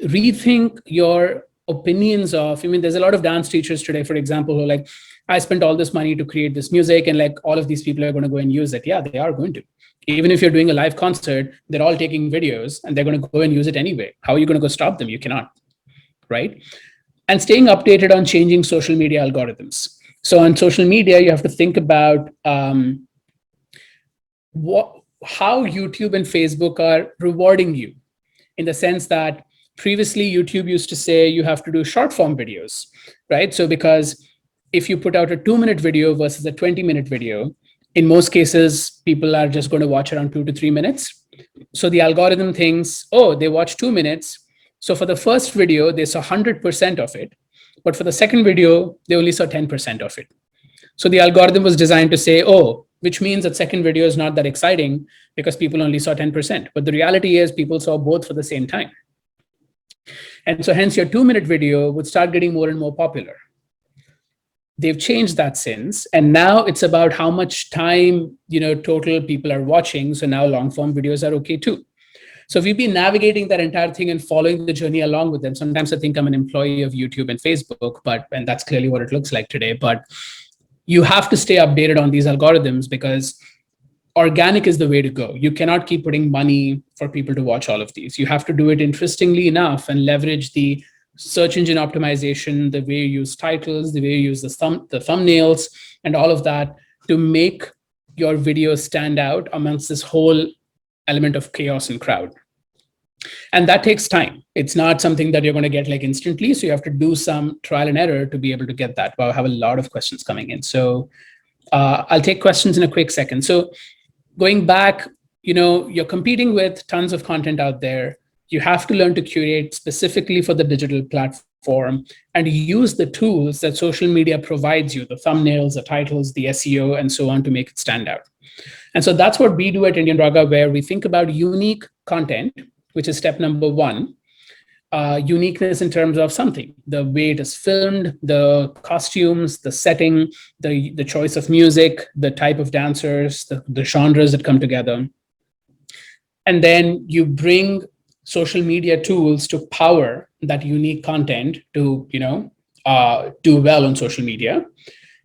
rethink your opinions of, I mean, there's a lot of dance teachers today, for example, who are like, I spent all this money to create this music and like all of these people are going to go and use it. Yeah, they are going to. Even if you're doing a live concert, they're all taking videos and they're going to go and use it anyway. How are you going to go stop them? You cannot, right? And staying updated on changing social media algorithms. So on social media, you have to think about how YouTube and Facebook are rewarding you, in the sense that previously YouTube used to say you have to do short form videos, right? So because if you put out a 2-minute video versus a 20-minute video, in most cases, people are just going to watch around 2 to 3 minutes. So the algorithm thinks, oh, they watch 2 minutes. So for the first video, they saw 100% of it. But for the second video, they only saw 10% of it. So the algorithm was designed to say, oh, which means that second video is not that exciting because people only saw 10%. But the reality is people saw both for the same time. And so hence your 2-minute video would start getting more and more popular. They've changed that since, and now it's about how much time, total people are watching. So now long form videos are okay too. So we've been navigating that entire thing and following the journey along with them. Sometimes I think I'm an employee of YouTube and Facebook, and that's clearly what it looks like today. But you have to stay updated on these algorithms because organic is the way to go. You cannot keep putting money for people to watch all of these. You have to do it interestingly enough and leverage the search engine optimization, the way you use titles, the way you use the thumbnails, and all of that to make your video stand out amongst this whole element of chaos and crowd. And that takes time. It's not something that you're going to get like instantly. So you have to do some trial and error to be able to get that. But I have a lot of questions coming in. So I'll take questions in a quick second. So going back, you're competing with tons of content out there. You have to learn to curate specifically for the digital platform and use the tools that social media provides you, the thumbnails, the titles, the SEO, and so on to make it stand out. And so that's what we do at IndianRaga, where we think about unique content, which is step number 1. Uniqueness in terms of something, the way it is filmed, the costumes, the setting, the choice of music, the type of dancers, the genres that come together. And then you bring social media tools to power that unique content to, do well on social media.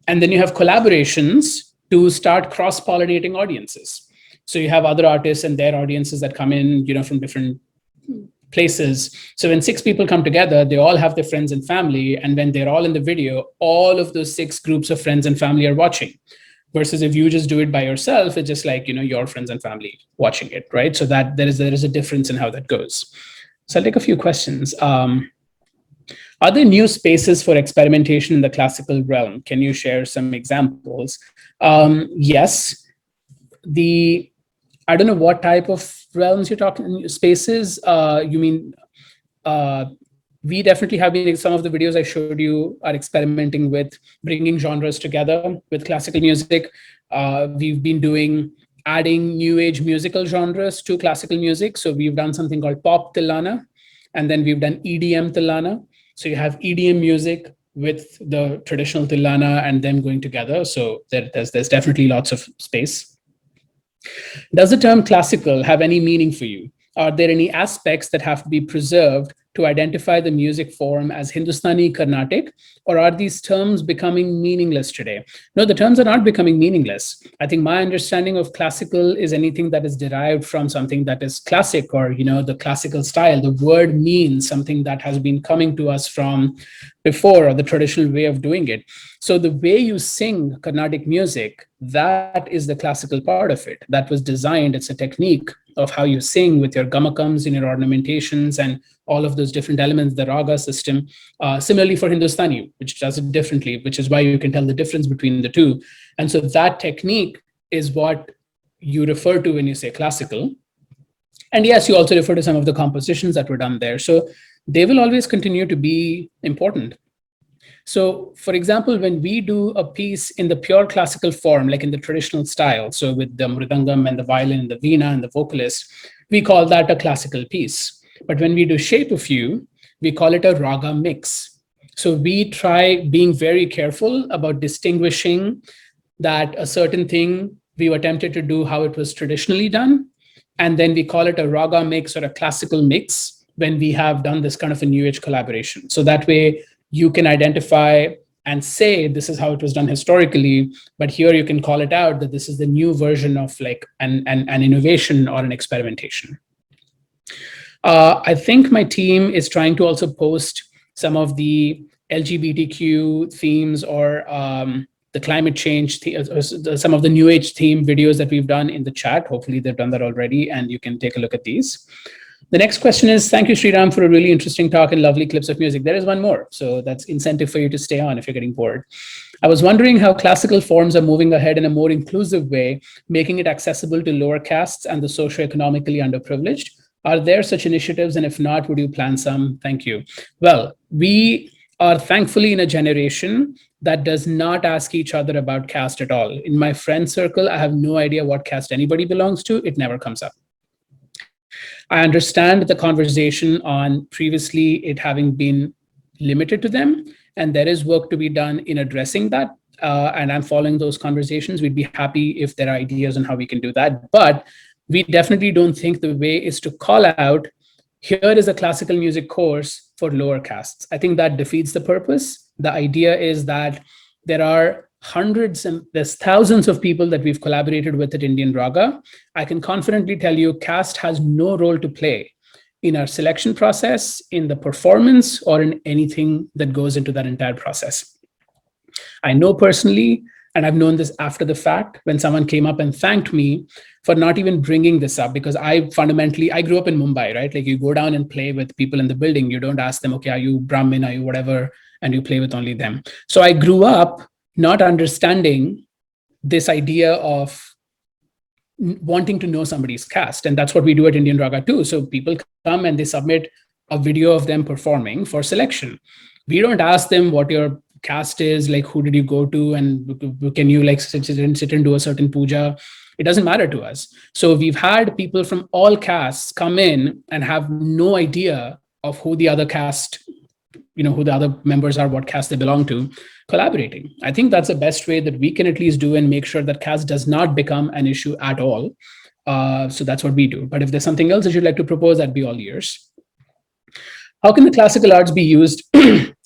And then you have collaborations to start cross-pollinating audiences. So you have other artists and their audiences that come in, from different places. So when 6 people come together, they all have their friends and family. And when they're all in the video, all of those 6 groups of friends and family are watching. Versus if you just do it by yourself, it's just like, your friends and family watching it, right? So that there is a difference in how that goes. So I'll take a few questions. Are there new spaces for experimentation in the classical realm? Can you share some examples? Yes. I don't know what type of realms you're talking, spaces. You mean, we definitely have been, some of the videos I showed you are experimenting with bringing genres together with classical music. We've been adding new age musical genres to classical music. So we've done something called pop tilana, and then we've done EDM tilana. So you have EDM music with the traditional tilana and them going together. So there's definitely lots of space. Does the term classical have any meaning for you? Are there any aspects that have to be preserved to identify the music form as Hindustani Carnatic, or are these terms becoming meaningless today? No, the terms are not becoming meaningless. I think my understanding of classical is anything that is derived from something that is classic, or the classical style. The word means something that has been coming to us from before, or the traditional way of doing it. So the way you sing Carnatic music, that is the classical part of it. That was designed, it's a technique of how you sing with your gamakams and your ornamentations and all of those different elements, the raga system. Similarly for Hindustani, which does it differently, which is why you can tell the difference between the two. And so that technique is what you refer to when you say classical. And yes, you also refer to some of the compositions that were done there. So they will always continue to be important. So for example, when we do a piece in the pure classical form, like in the traditional style, so with the mridangam and the violin and the veena and the vocalist, we call that a classical piece. But when we do Shape of You, we call it a raga mix. So we try being very careful about distinguishing that a certain thing we attempted to do how it was traditionally done, and then we call it a raga mix or a classical mix when we have done this kind of a new age collaboration. So that way you can identify and say this is how it was done historically, but here you can call it out that this is the new version of like an innovation or an experimentation. I think my team is trying to also post some of the LGBTQ themes or the climate change, some of the new age theme videos that we've done in the chat. Hopefully they've done that already and you can take a look at these. The next question is, thank you, Sriram, for a really interesting talk and lovely clips of music. There is one more, so that's incentive for you to stay on if you're getting bored. I was wondering how classical forms are moving ahead in a more inclusive way, making it accessible to lower castes and the socioeconomically underprivileged. Are there such initiatives? And if not, would you plan some? Thank you. Well, we are thankfully in a generation that does not ask each other about caste at all. In my friend circle, I have no idea what caste anybody belongs to. It never comes up. I understand the conversation on previously it having been limited to them, and there is work to be done in addressing that. And I'm following those conversations. We'd be happy if there are ideas on how we can do that. But we definitely don't think the way is to call out, here is a classical music course for lower castes. I think that defeats the purpose. The idea is that there are hundreds and there's thousands of people that we've collaborated with at IndianRaga. I can confidently tell you caste has no role to play in our selection process, in the performance, or in anything that goes into that entire process. I know personally, and I've known this after the fact, when someone came up and thanked me for not even bringing this up, because I grew up in Mumbai, right? Like you go down and play with people in the building. You don't ask them, okay, are you Brahmin, are you whatever? And you play with only them. So I grew up not understanding this idea of wanting to know somebody's caste. And that's what we do at IndianRaga too. So people come and they submit a video of them performing for selection. We don't ask them what your caste is, like who did you go to, and can you like sit and do a certain puja. It doesn't matter to us. So we've had people from all castes come in and have no idea of who the other caste, who the other members are, what caste they belong to, collaborating. I think that's the best way that we can at least do and make sure that caste does not become an issue at all. So that's what we do. But if there's something else that you'd like to propose, that'd be all ears. How can the classical arts be used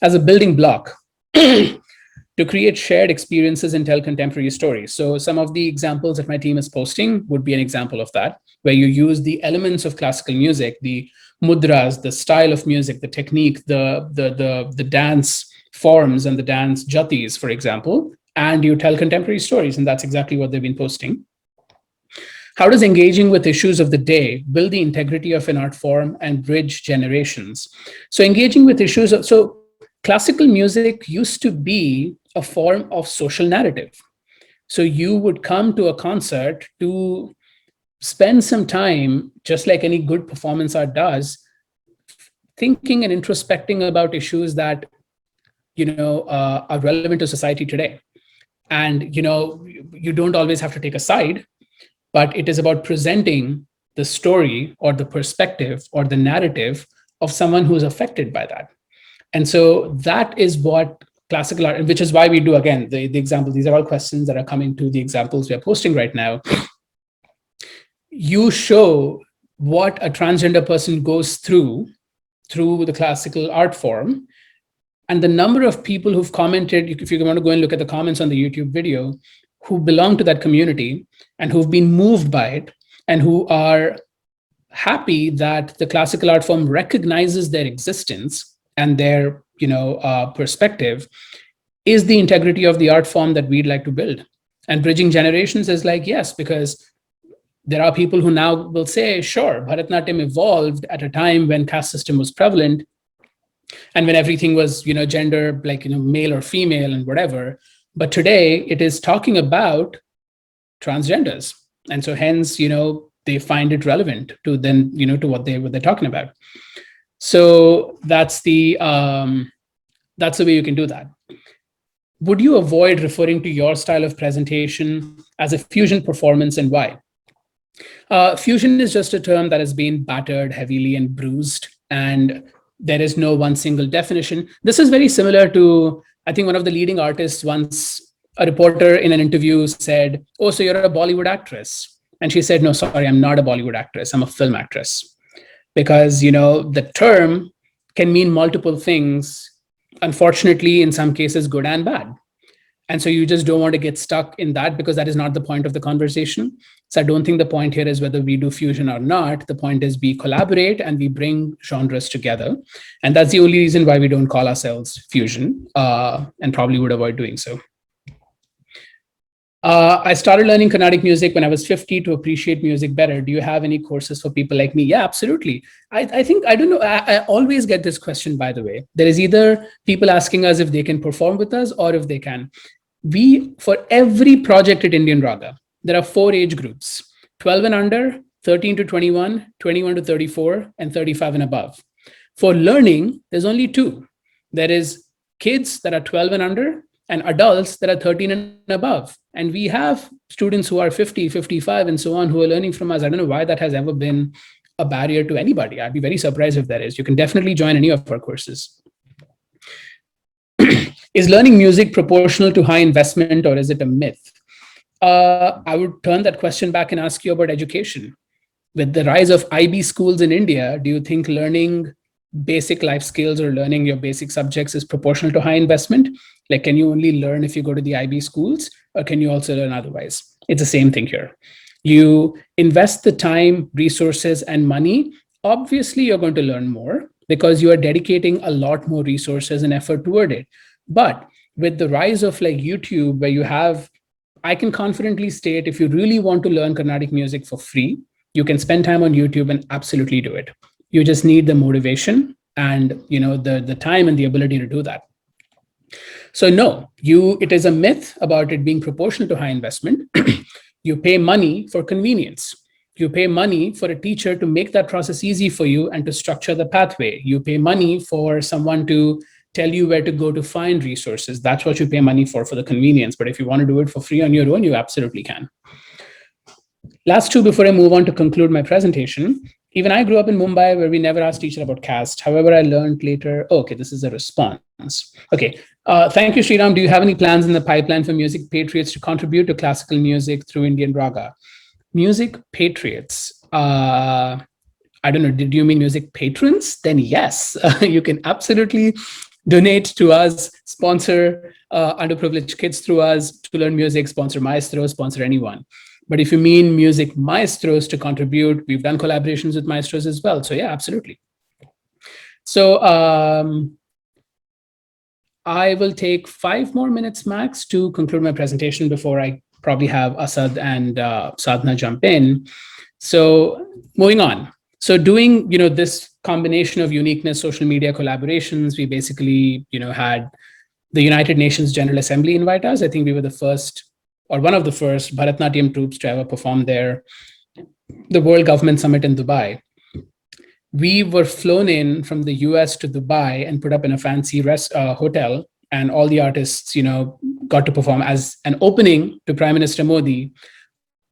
as a building block to create shared experiences and tell contemporary stories? So some of the examples that my team is posting would be an example of that, where you use the elements of classical music, the mudras, the style of music, the technique, the dance forms and the dance jatis, for example, and you tell contemporary stories. And that's exactly what they've been posting. How does engaging with issues of the day build the integrity of an art form and bridge generations? So engaging with issues, so classical music used to be a form of social narrative. So you would come to a concert to spend some time, just like any good performance art does, thinking and introspecting about issues that are relevant to society today. And you don't always have to take a side, but it is about presenting the story or the perspective or the narrative of someone who's affected by that. And so that is what classical art, which is why we do, again, the example, these are all questions that are coming to the examples we are posting right now. You show what a transgender person goes through the classical art form. And the number of people who've commented, if you want to go and look at the comments on the YouTube video, who belong to that community and who've been moved by it and who are happy that the classical art form recognizes their existence and their perspective, is the integrity of the art form that we'd like to build. And bridging generations is like, yes, because there are people who now will say, sure, Bharatanatyam evolved at a time when caste system was prevalent and when everything was, gender, like, male or female and whatever. But today it is talking about transgenders. And so hence, they find it relevant to then, to what they're talking about. So that's the way you can do that. Would you avoid referring to your style of presentation as a fusion performance, and why? Fusion is just a term that has been battered heavily and bruised, and there is no one single definition. This is very similar to, I think one of the leading artists once, a reporter in an interview said, oh, so you're a Bollywood actress. And she said, no, sorry, I'm not a Bollywood actress. I'm a film actress. Because, the term can mean multiple things, unfortunately, in some cases, good and bad. And so you just don't want to get stuck in that, because that is not the point of the conversation. So I don't think the point here is whether we do fusion or not. The point is we collaborate and we bring genres together. And that's the only reason why we don't call ourselves fusion, and probably would avoid doing so. I started learning Carnatic music when I was 50 to appreciate music better. Do you have any courses for people like me? Yeah, absolutely. I think, I don't know, I always get this question, by the way. There is either people asking us if they can perform with us or if they can. For every project at IndianRaga, there are 4 age groups: 12 and under, 13 to 21, 21 to 34, and 35 and above. For learning, there's only 2. There is kids that are 12 and under, and adults that are 13 and above. And we have students who are 50, 55, and so on, who are learning from us. I don't know why that has ever been a barrier to anybody. I'd be very surprised if there is. You can definitely join any of our courses. Is learning music proportional to high investment, or is it a myth? I would turn that question back and ask you about education. With the rise of IB schools in India, do you think learning basic life skills or learning your basic subjects is proportional to high investment? Like, can you only learn if you go to the IB schools, or can you also learn otherwise? It's the same thing here. You invest the time, resources, and money. Obviously, you're going to learn more because you are dedicating a lot more resources and effort toward it. But with the rise of like YouTube, where you have, I can confidently state, if you really want to learn Carnatic music for free, you can spend time on YouTube and absolutely do it. You just need the motivation and the time and the ability to do that. So no, it is a myth about it being proportional to high investment. You pay money for convenience. You pay money for a teacher to make that process easy for you and to structure the pathway. You pay money for someone to tell you where to go to find resources. That's what you pay money for the convenience. But if you want to do it for free on your own, you absolutely can. Last 2 before I move on to conclude my presentation. Even I grew up in Mumbai, where we never asked teacher about caste. However, I learned later. Oh, okay, this is a response. Okay, thank you, Sriram. Do you have any plans in the pipeline for music patriots to contribute to classical music through IndianRaga? Music patriots. I don't know. Did you mean music patrons? Then yes, you can absolutely donate to us, sponsor underprivileged kids through us to learn music, sponsor maestros, sponsor anyone. But if you mean music maestros to contribute, we've done collaborations with maestros as well. So yeah, absolutely. So I will take 5 more minutes max to conclude my presentation before I probably have Asad and Sadhna jump in. So moving on. So doing, this combination of uniqueness, social media collaborations, we basically, had the United Nations General Assembly invite us. I think we were the first, or one of the first Bharatnatyam troops to ever perform there. The World Government Summit in Dubai. We were flown in from the US to Dubai and put up in a fancy hotel, and all the artists, got to perform as an opening to Prime Minister Modi,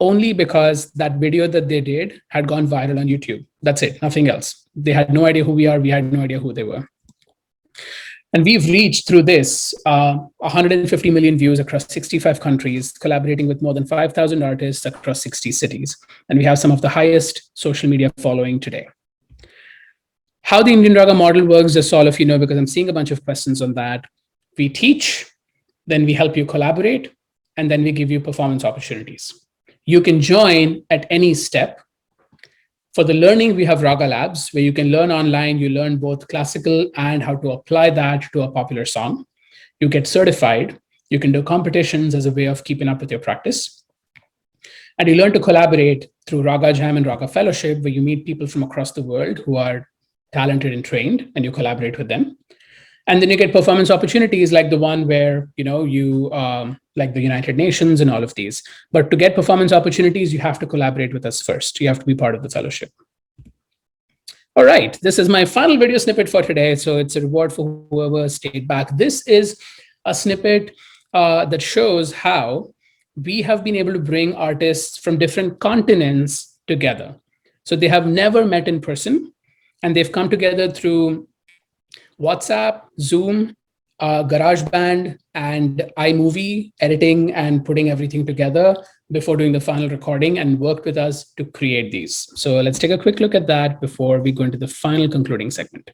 only because that video that they did had gone viral on YouTube. That's it, nothing else. They had no idea who we are. We had no idea who they were. And we've reached through this 150 million views across 65 countries, collaborating with more than 5,000 artists across 60 cities. And we have some of the highest social media following today. How the IndianRaga model works, just so all of you know, because I'm seeing a bunch of questions on that. We teach, then we help you collaborate, and then we give you performance opportunities. You can join at any step. For the learning, we have Raga Labs, where you can learn online. You learn both classical and how to apply that to a popular song. You get certified. You can do competitions as a way of keeping up with your practice. And you learn to collaborate through Raga Jam and Raga Fellowship, where you meet people from across the world who are talented and trained, and you collaborate with them. And then you get performance opportunities like the one where, you like the United Nations and all of these. But to get performance opportunities, you have to collaborate with us first. You have to be part of the fellowship. All right, this is my final video snippet for today. So it's a reward for whoever stayed back. This is a snippet that shows how we have been able to bring artists from different continents together. So they have never met in person, and they've come together through WhatsApp, Zoom, GarageBand, and iMovie, editing and putting everything together before doing the final recording, and worked with us to create these. So let's take a quick look at that before we go into the final concluding segment.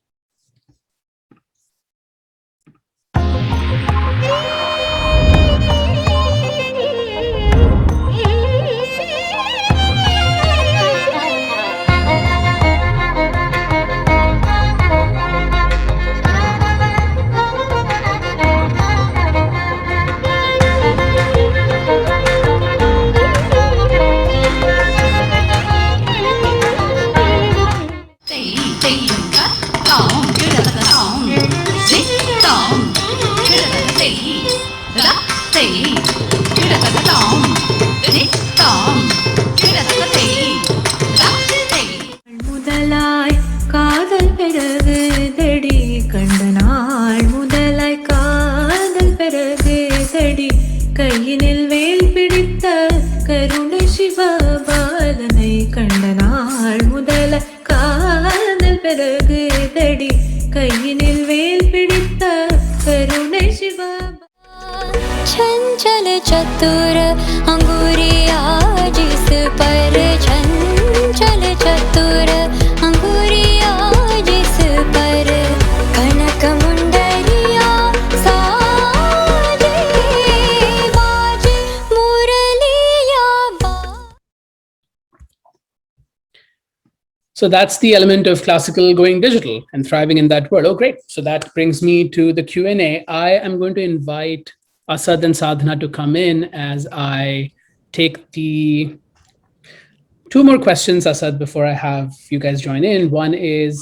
முதலாய் காதல் பிறகு தடி கண்ட நாள் முதலாய் காதல் பிறகு தடி கையினில் வேல் பிடித்த கருணை சிவபாலனை கண்ட நாள் முதலாய் காதல் பிறகு தடி கையினில் வேல் பிடித்த கருணை சிவபாலனை चंचल चतुर अंगुरिया जिस पर चंचल चतुर अंगुरिया जिस पर कनक मुंडरिया साजे बाजे मुरलिया बा. So that's the element of classical going digital and thriving in that world. Oh, great. So that brings me to the Q&A. I am going to invite Asad and Sadhana to come in as I take the two more questions, Asad, before I have you guys join in. One is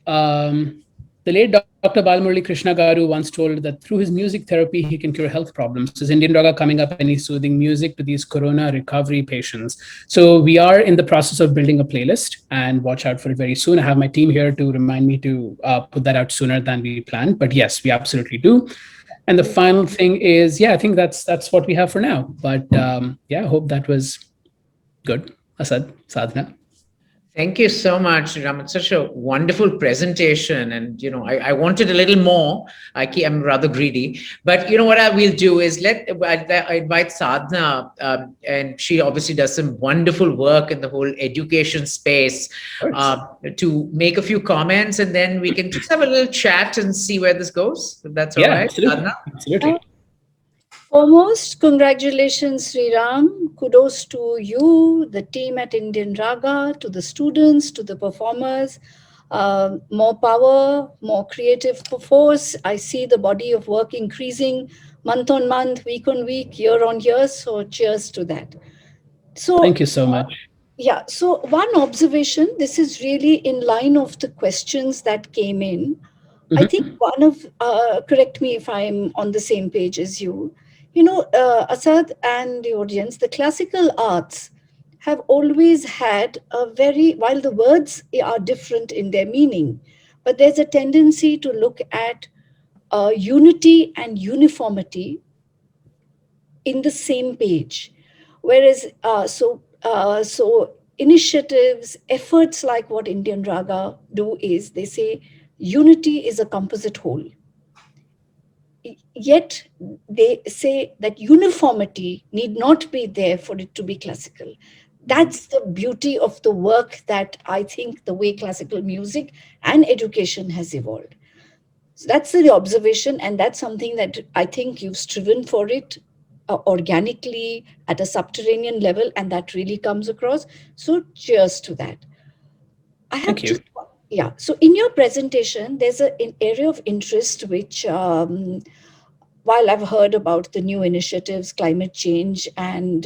the late Dr. Balamurali Krishna Garu once told that through his music therapy, he can cure health problems. Is IndianRaga coming up any soothing music to these corona recovery patients? So we are in the process of building a playlist, and watch out for it very soon. I have my team here to remind me to put that out sooner than we planned. But yes, we absolutely do. And the final thing is, I think that's what we have for now. But I hope that was good. Asad, Sadhana. Thank you so much, Sriram. It's such a wonderful presentation. And, I wanted a little more. I'm rather greedy. But, what I will do is I invite Sadhana, and she obviously does some wonderful work in the whole education space, to make a few comments, and then we can just have a little chat and see where this goes. If that's all right, absolutely. Sadhana? Absolutely. Foremost, congratulations, Sriram. Kudos to you, the team at IndianRaga, to the students, to the performers. More power, more creative force. I see the body of work increasing month on month, week on week, year on year. So cheers to that. So thank you so much. Yeah, so one observation, this is really in line of the questions that came in. I think Mhm. one of, correct me if I'm on the same page as you. Asad and the audience, the classical arts have always had a very, while the words are different in their meaning, but there's a tendency to look at unity and uniformity in the same page. Whereas, so initiatives, efforts like what Indian Raga do is they say unity is a composite whole. Yet they say that uniformity need not be there for it to be classical. That's the beauty of the work that I think the way classical music and education has evolved. So that's the observation, and that's something that I think you've striven for it organically at a subterranean level, and that really comes across. So, cheers to that. I have Thank you. just yeah. So, in your presentation, there's an area of interest which, while I've heard about the new initiatives, climate change, and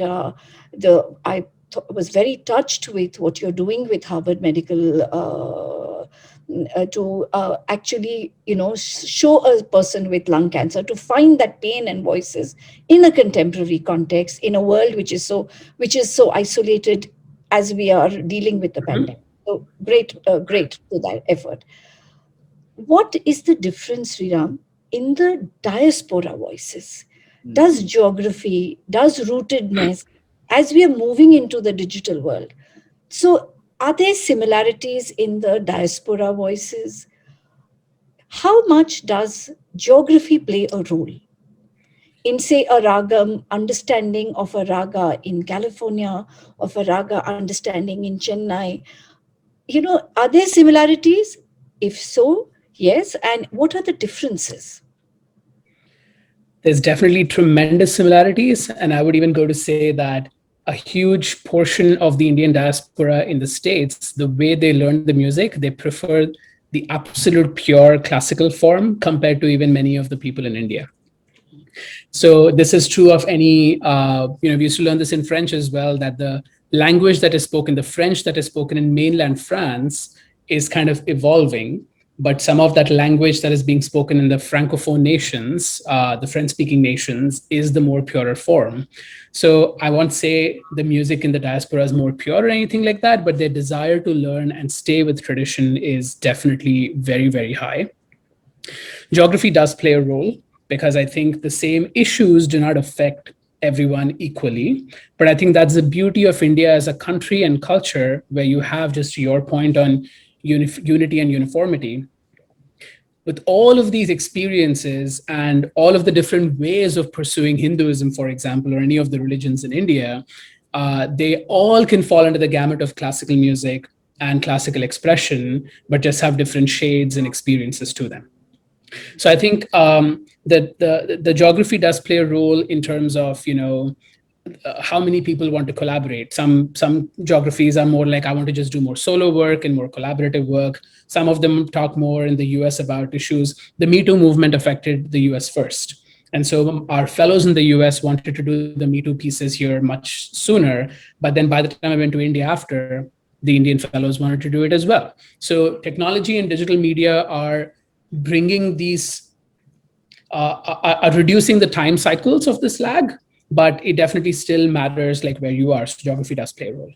was very touched with what you're doing with Harvard Medical. To actually show a person with lung cancer to find that pain and voices in a contemporary context in a world which is so isolated as we are dealing with the Mhm. pandemic. So great to that effort. What is the difference, Sriram, in the diaspora voices? Does geography, does rootedness, as we are moving into the digital world, so are there similarities in the diaspora voices? How much does geography play a role in, say, a ragam, understanding of a raga in California, of a raga understanding in Chennai? Are there similarities? If so, yes. And what are the differences? There's definitely tremendous similarities. And I would even go to say that a huge portion of the Indian diaspora in the States, the way they learn the music, they prefer the absolute pure classical form compared to even many of the people in India. So this is true of any, we used to learn this in French as well, that the language that is spoken, the French that is spoken in mainland France is kind of evolving. But some of that language that is being spoken in the Francophone nations, the French-speaking nations, is the more purer form. So I won't say the music in the diaspora is more pure or anything like that, but their desire to learn and stay with tradition is definitely very, very high. Geography does play a role because I think the same issues do not affect everyone equally. But I think that's the beauty of India as a country and culture, where you have, just to your point on unity and uniformity, with all of these experiences and all of the different ways of pursuing Hinduism, for example, or any of the religions in India, they all can fall under the gamut of classical music and classical expression, but just have different shades and experiences to them. So I think that the geography does play a role in terms of how many people want to collaborate. Some geographies are more like, I want to just do more solo work and more collaborative work. Some of them talk more in the US about issues. The Me Too movement affected the US first. And so our fellows in the US wanted to do the Me Too pieces here much sooner. But then by the time I went to India after, the Indian fellows wanted to do it as well. So technology and digital media are bringing these, are reducing the time cycles of this lag, but it definitely still matters like where you are. So geography does play a role.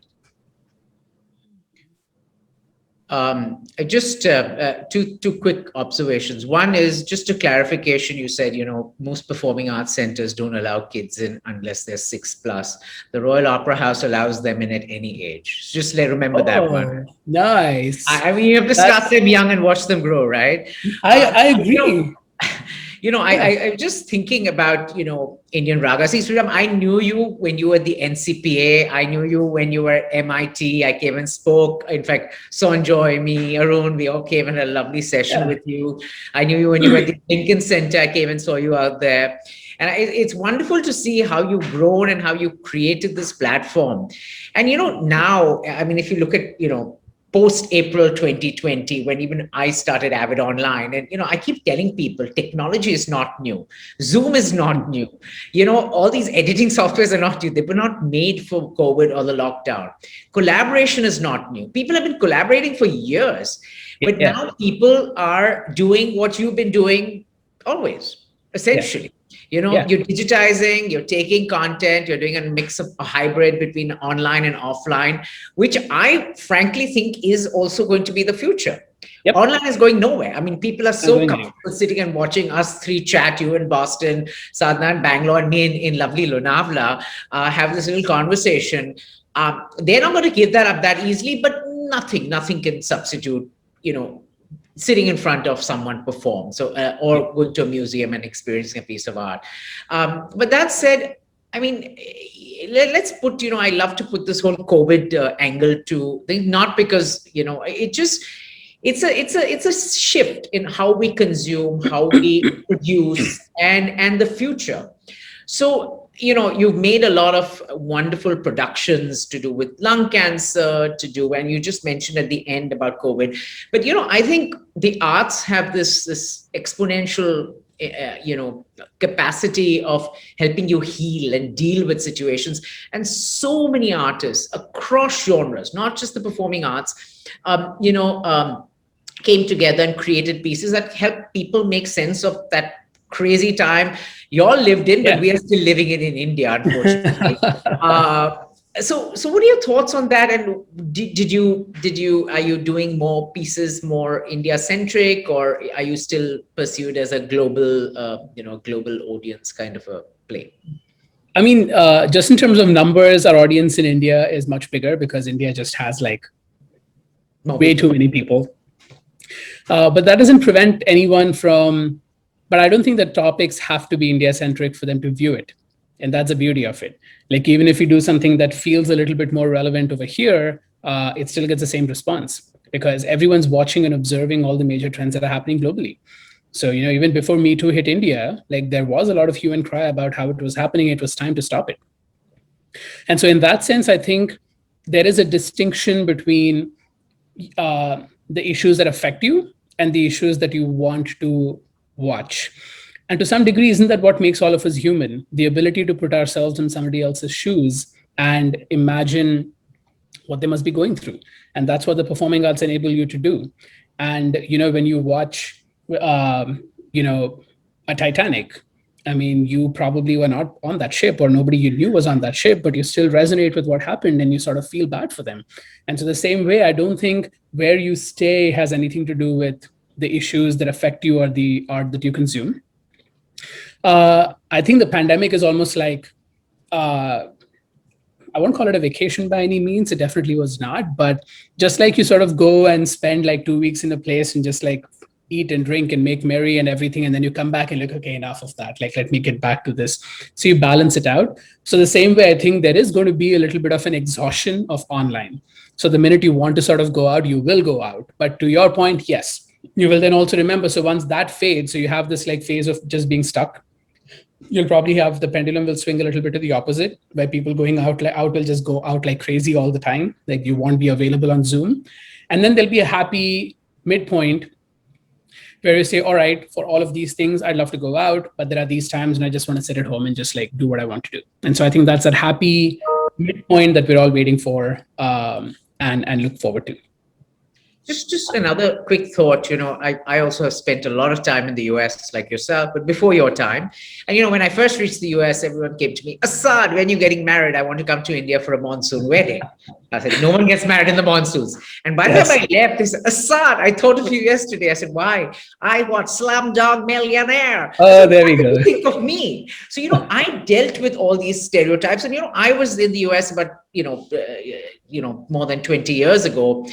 Just two quick observations. One is just a clarification. You said, most performing arts centers don't allow kids in unless they're 6+. The Royal Opera House allows them in at any age. Just remember that one. Nice. I mean, you have to start them young and watch them grow, right? I agree. I'm just thinking about, Indian Raga. See, Sriram, I knew you when you were at the NCPA. I knew you when you were at MIT. I came and spoke. In fact, Sonjoy, me, Arun, we all came and had a lovely session with you. I knew you when you were at the Lincoln Center. I came and saw you out there. And it's wonderful to see how you've grown and how you created this platform. And, now, I mean, if you look at, post April 2020, when even I started Avid Online. And, I keep telling people technology is not new. Zoom is not new. All these editing softwares are not new. They were not made for COVID or the lockdown. Collaboration is not new. People have been collaborating for years, but now people are doing what you've been doing always, essentially. You're digitizing, you're taking content, you're doing a mix of a hybrid between online and offline, which I frankly think is also going to be the future. Yep. Online is going nowhere. I mean, people are so comfortable sitting and watching us three chat, you in Boston, Sadhna in Bangalore, and me in lovely Lonavala, have this little conversation. They're not going to give that up that easily, but nothing can substitute, sitting in front of someone perform, or going to a museum and experiencing a piece of art. But that said, I mean, let's put, I love to put this whole COVID angle to things, not because, it's a shift in how we consume, how we produce, and the future. So, you've made a lot of wonderful productions to do with lung cancer, and you just mentioned at the end about COVID. But, I think the arts have this exponential, capacity of helping you heal and deal with situations. And so many artists across genres, not just the performing arts, came together and created pieces that help people make sense of that crazy time you all lived in, but we are still living in India, unfortunately. So what are your thoughts on that? And are you doing more pieces, more India centric, or are you still pursued as a global, global audience kind of a play? I mean, just in terms of numbers, our audience in India is much bigger because India just has way too many people. But that doesn't prevent anyone from. But I don't think that topics have to be India-centric for them to view it. And that's the beauty of it. Even if you do something that feels a little bit more relevant over here, it still gets the same response because everyone's watching and observing all the major trends that are happening globally. So, even before Me Too hit India, there was a lot of hue and cry about how it was happening. It was time to stop it. And so in that sense, I think there is a distinction between the issues that affect you and the issues that you want to watch. And to some degree, isn't that what makes all of us human? The ability to put ourselves in somebody else's shoes and imagine what they must be going through. And that's what the performing arts enable you to do. And, when you watch, a Titanic, I mean, you probably were not on that ship or nobody you knew was on that ship, but you still resonate with what happened and you sort of feel bad for them. And so the same way, I don't think where you stay has anything to do with the issues that affect you or the art that you consume. I think the pandemic is almost like, I won't call it a vacation by any means. It definitely was not. But just like you sort of go and spend 2 weeks in a place and just eat and drink and make merry and everything. And then you come back and look, okay, enough of that. Let me get back to this. So you balance it out. So the same way, I think there is going to be a little bit of an exhaustion of online. So the minute you want to sort of go out, you will go out. But to your point, yes. You will then also remember, so once that fades, so you have this phase of just being stuck, you'll probably have the pendulum will swing a little bit to the opposite, where people going out will just go out like crazy all the time. You won't be available on Zoom. And then there'll be a happy midpoint where you say, all right, for all of these things, I'd love to go out, but there are these times when I just want to sit at home and just do what I want to do. And so I think that's that happy midpoint that we're all waiting for and look forward to. Just another quick thought, I also have spent a lot of time in the US like yourself, but before your time. And, when I first reached the US, everyone came to me, Asad, when you're getting married, I want to come to India for a monsoon wedding. I said, no one gets married in the monsoons. And by the time I left, they said, Asad, I thought of you yesterday. I said, why? I want Slumdog Millionaire. Oh, there we go. Think of me. So, I dealt with all these stereotypes. And, I was in the US about, more than 20 years ago,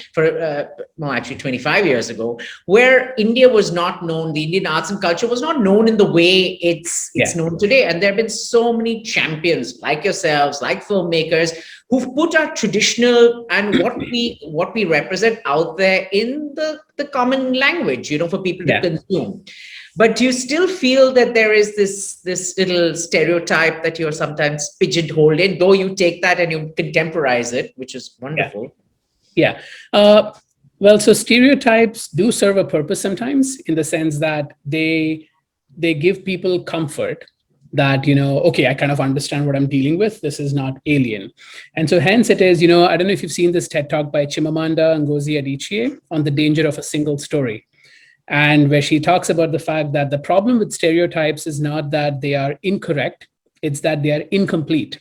actually 25 years ago, where India was not known, the Indian arts and culture was not known in the way it's known today. And there have been so many champions like yourselves, like filmmakers, who've put our traditional and what we represent out there in the common language, for people to consume. But do you still feel that there is this little stereotype that you're sometimes pigeonholed in, though you take that and you contemporize it, which is wonderful? Yeah. Well, so stereotypes do serve a purpose sometimes, in the sense that they give people comfort that, okay, I kind of understand what I'm dealing with. This is not alien. And so hence it is, I don't know if you've seen this TED talk by Chimamanda Ngozi Adichie on the danger of a single story. And where she talks about the fact that the problem with stereotypes is not that they are incorrect, it's that they are incomplete.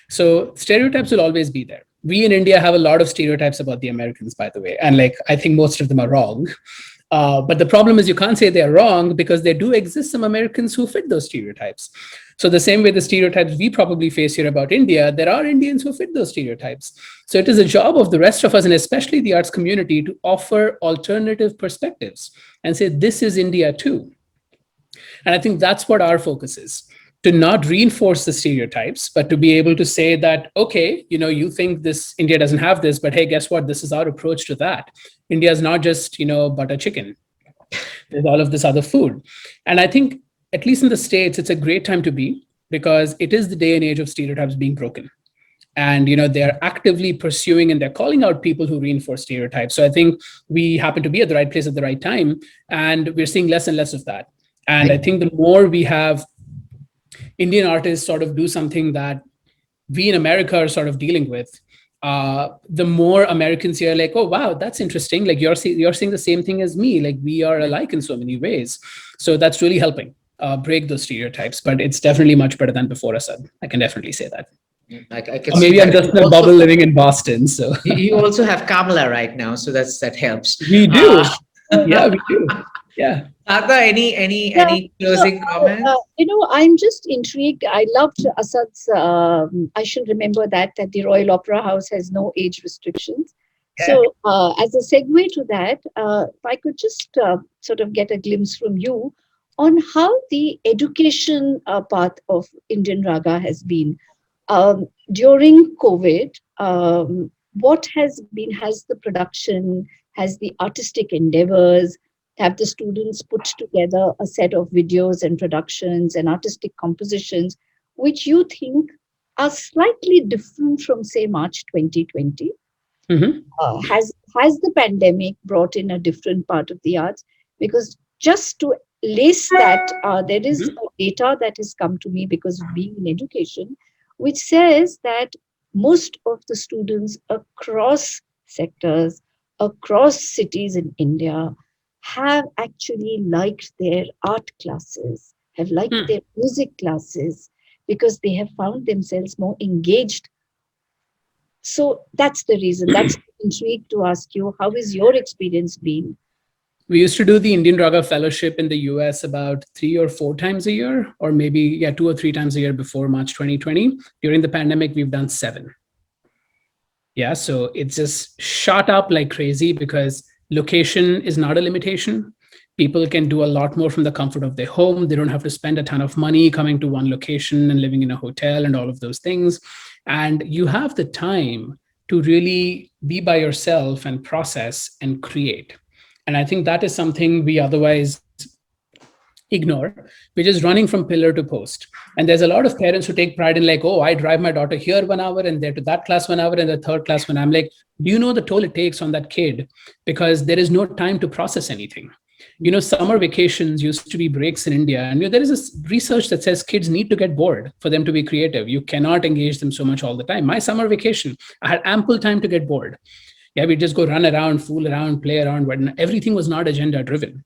So stereotypes will always be there. We in India have a lot of stereotypes about the Americans, by the way. And I think most of them are wrong. But the problem is you can't say they're wrong, because there do exist some Americans who fit those stereotypes. So the same way the stereotypes we probably face here about India, there are Indians who fit those stereotypes. So it is a job of the rest of us, and especially the arts community, to offer alternative perspectives and say, this is India too. And I think that's what our focus is, to not reinforce the stereotypes, but to be able to say that, okay, you think this India doesn't have this, but hey, guess what? This is our approach to that. India is not just, butter chicken. There's all of this other food. And I think, at least in the States, it's a great time to be, because it is the day and age of stereotypes being broken. And, they're actively pursuing and they're calling out people who reinforce stereotypes. So I think we happen to be at the right place at the right time. And we're seeing less and less of that. And I think the more we have Indian artists sort of do something that we in America are sort of dealing with, the more Americans here are like, oh, wow, that's interesting. Like you're seeing the same thing as me. Like we are alike in so many ways. So that's really helping break those stereotypes. But it's definitely much better than before, Asad. I can definitely say that. I can or maybe I'm just in a bubble living in Boston. So you also have Kamala right now, so that helps. We do. Yeah, we do. Yeah. Ada, any closing comments? I'm just intrigued. I loved Asad's, I should remember that the Royal Opera House has no age restrictions. Yeah. So as a segue to that, if I could just sort of get a glimpse from you on how the education path of IndianRaga has been during COVID. What has the production, has the artistic endeavors, have the students put together a set of videos and productions and artistic compositions, which you think are slightly different from, say, March 2020? Mm-hmm. Has the pandemic brought in a different part of the arts? Because just to lace that, there is data that has come to me because of being in education, which says that most of the students across sectors, across cities in India, have actually liked their art classes, have liked their music classes, because they have found themselves more engaged. So that's the reason. That's intrigued to ask you, how has your experience been? We used to do the IndianRaga Fellowship in the US about 3 or 4 times a year, or maybe 2 or 3 times a year before March 2020. During the pandemic, we've done 7. Yeah, so it just shot up like crazy because location is not a limitation. People can do a lot more from the comfort of their home. They don't have to spend a ton of money coming to one location and living in a hotel and all of those things. And you have the time to really be by yourself and process and create. And I think that is something we otherwise ignore. We're just running from pillar to post. And there's a lot of parents who take pride in like, oh, I drive my daughter here 1 hour and there to that class 1 hour and the third class when I'm like, do you know the toll it takes on that kid? Because there is no time to process anything. Summer vacations used to be breaks in India. And there is this research that says kids need to get bored for them to be creative. You cannot engage them so much all the time. My summer vacation, I had ample time to get bored. Yeah, we just go run around, fool around, play around, but everything was not agenda driven.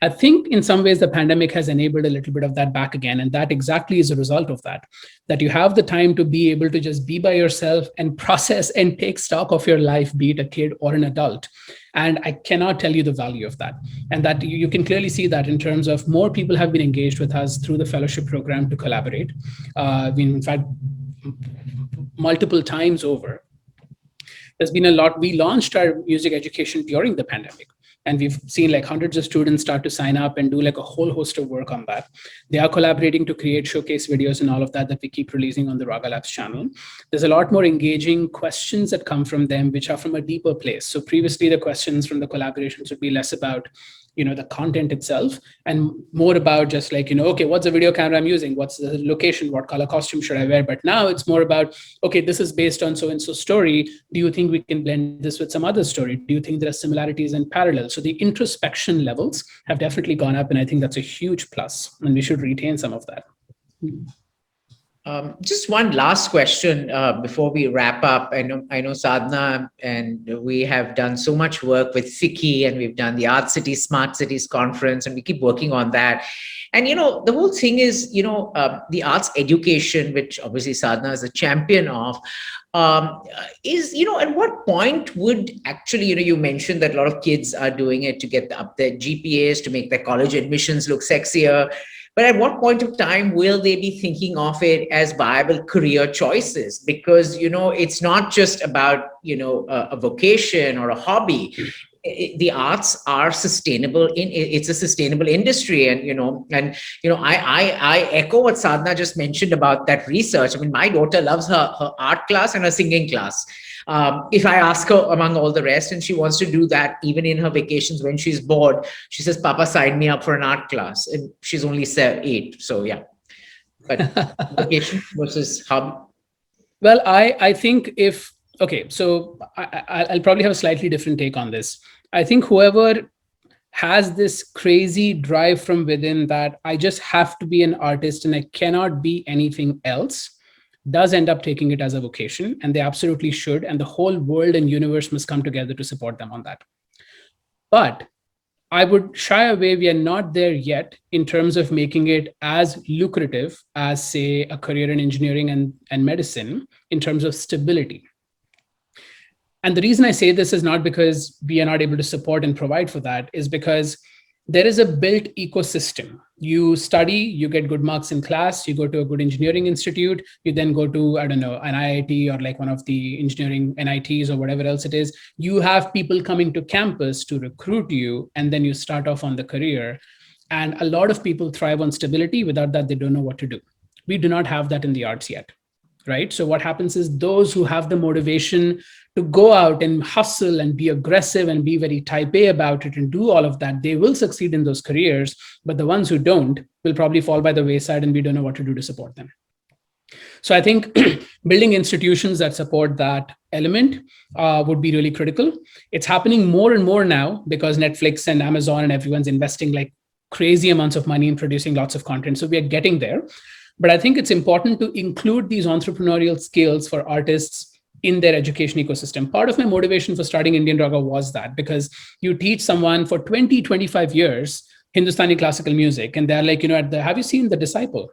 I think in some ways the pandemic has enabled a little bit of that back again. And that exactly is a result of that you have the time to be able to just be by yourself and process and take stock of your life, be it a kid or an adult. And I cannot tell you the value of that. And that you can clearly see that in terms of more people have been engaged with us through the fellowship program to collaborate. In fact, multiple times over. There's been a lot. We launched our music education during the pandemic. And we've seen like hundreds of students start to sign up and do like a whole host of work on that. They are collaborating to create showcase videos and all of that we keep releasing on the Raga Labs channel. There's a lot more engaging questions that come from them, which are from a deeper place. So previously the questions from the collaborations would be less about the content itself, and more about just like, okay, what's the video camera I'm using? What's the location? What color costume should I wear? But now it's more about, okay, this is based on so-and-so story. Do you think we can blend this with some other story? Do you think there are similarities and parallels? So the introspection levels have definitely gone up, and I think that's a huge plus, and we should retain some of that. Just one last question before we wrap up. I know Sadhana and we have done so much work with FICCI, and we've done the Art Cities, Smart Cities Conference, and we keep working on that. And, the whole thing is, the arts education, which obviously Sadhana is a champion of, is, at what point would actually, you mentioned that a lot of kids are doing it to get up their GPAs, to make their college admissions look sexier. But at what point of time will they be thinking of it as viable career choices? Because, it's not just about, a vocation or a hobby. The arts are sustainable. It's a sustainable industry. And, I echo what Sadhana just mentioned about that research. I mean, my daughter loves her art class and her singing class. If I ask her among all the rest, and she wants to do that even in her vacations when she's bored, she says, Papa, sign me up for an art class. And she's only 8. So yeah. But vacation versus hobby. Well, I think so I'll probably have a slightly different take on this. I think whoever has this crazy drive from within that I just have to be an artist and I cannot be anything else, does end up taking it as a vocation, and they absolutely should. And the whole world and universe must come together to support them on that. But I would shy away. We are not there yet in terms of making it as lucrative as, say, a career in engineering and medicine in terms of stability. And the reason I say this is not because we are not able to support and provide for that, is because there is a built ecosystem. You study, you get good marks in class, you go to a good engineering institute, you then go to, I don't know, an IIT or like one of the engineering NITs or whatever else it is. You have people coming to campus to recruit you, and then you start off on the career. And a lot of people thrive on stability. Without that, they don't know what to do. We do not have that in the arts yet, right? So what happens is those who have the motivation to go out and hustle and be aggressive and be very type A about it and do all of that, they will succeed in those careers. But the ones who don't will probably fall by the wayside, and we don't know what to do to support them. So I think building institutions that support that element would be really critical. It's happening more and more now because Netflix and Amazon and everyone's investing like crazy amounts of money in producing lots of content. So we are getting there. But I think it's important to include these entrepreneurial skills for artists in their education ecosystem. Part of my motivation for starting IndianRaga was that, because you teach someone for 20, 25 years Hindustani classical music, and they're like, have you seen The Disciple?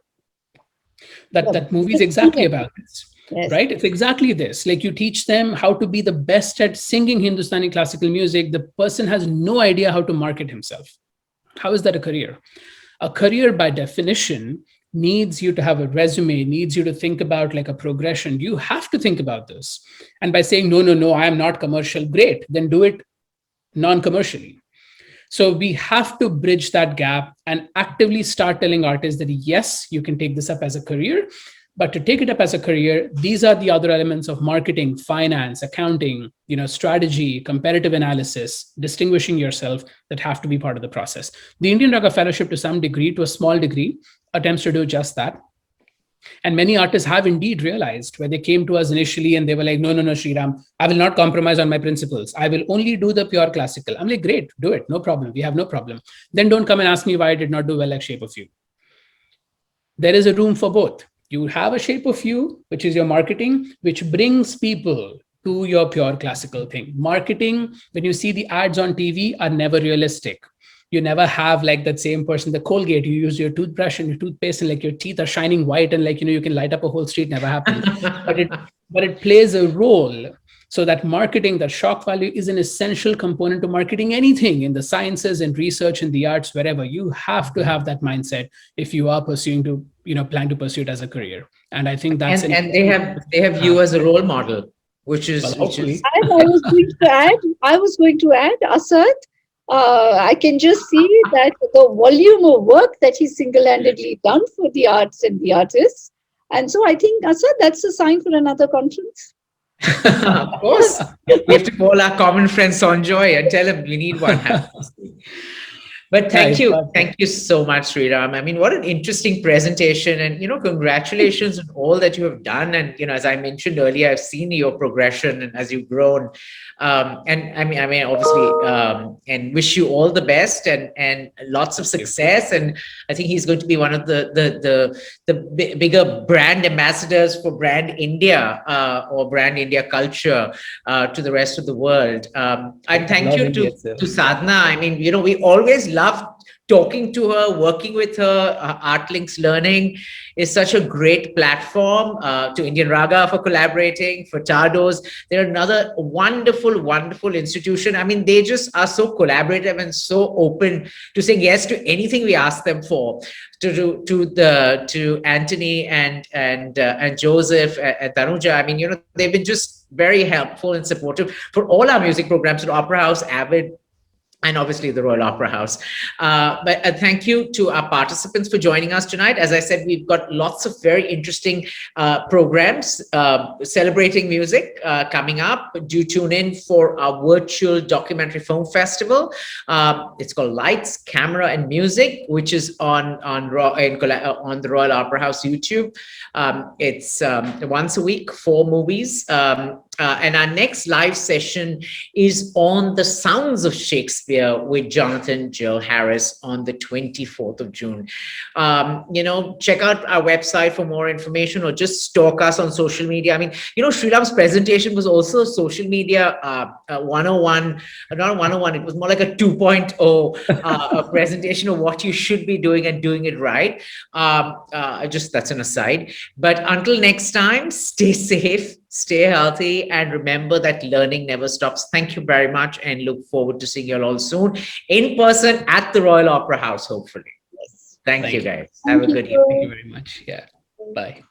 That movie is exactly about this, yes. Right? It's exactly this. Like, you teach them how to be the best at singing Hindustani classical music. The person has no idea how to market himself. How is that a career? A career, by definition, needs you to have a resume, needs you to think about like a progression. You have to think about this. And by saying, no, I am not commercial, great, then do it non-commercially. So we have to bridge that gap and actively start telling artists that, yes, you can take this up as a career, but to take it up as a career, these are the other elements of marketing, finance, accounting, strategy, comparative analysis, distinguishing yourself, that have to be part of the process. The IndianRaga Fellowship, to some degree, to a small degree, attempts to do just that. And many artists have indeed realized, where they came to us initially and they were like, no, Sriram, I will not compromise on my principles. I will only do the pure classical. I'm like, great, do it. No problem. We have no problem. Then don't come and ask me why I did not do well like Shape of You. There is a room for both. You have a Shape of You, which is your marketing, which brings people to your pure classical thing. Marketing, when you see the ads on TV, are never realistic. You never have like that same person, the Colgate, you use your toothbrush and your toothpaste and like your teeth are shining white and like, you can light up a whole street, never happens. but it plays a role. So that marketing, that shock value, is an essential component to marketing anything in the sciences and research in the arts, wherever. You have to have that mindset if you are pursuing to, plan to pursue it as a career. And I think that's... And they have you as a role model, which is... I was going to add, Asad, I can just see that the volume of work that he's single-handedly done for the arts and the artists. And so I think, Asad, that's a sign for another conference. Of course. We have to call our common friend Sanjoy and tell him we need one. But thank Yeah, you. Thank you so much, Sriram. I mean, what an interesting presentation. And, congratulations on all that you have done. And, as I mentioned earlier, I've seen your progression and as you've grown. And I mean, obviously, and wish you all the best and lots of success. And I think he's going to be one of the bigger brand ambassadors for Brand India or Brand India culture to the rest of the world. And thank you to Sadhna. I mean, we always love talking to her, working with her. ArtLinks Learning is such a great platform, to IndianRaga for collaborating, for Tardos. They're another wonderful, wonderful institution. I mean, they just are so collaborative and so open to saying yes to anything we ask them for. To Anthony and Joseph and Tanuja. I mean, they've been just very helpful and supportive for all our music programs at Opera House, Avid, and obviously the Royal Opera House. But thank you to our participants for joining us tonight. As I said, we've got lots of very interesting programs celebrating music coming up. Do tune in for our virtual documentary film festival. It's called Lights, Camera, and Music, which is on the Royal Opera House YouTube. It's once a week, 4 movies. And our next live session is on the sounds of Shakespeare with Jonathan Jill Harris on the 24th of June. Check out our website for more information or just stalk us on social media. I mean, Sriram's presentation was also social media 101, not a 101, it was more like a 2.0 a presentation of what you should be doing and doing it right. Just that's an aside. But until next time, stay safe, stay healthy, and remember that learning never stops. Thank you very much and look forward to seeing you all soon in person at the Royal Opera House, hopefully. Thank you, guys. Have a good evening. Thank you very much. Yeah. Bye.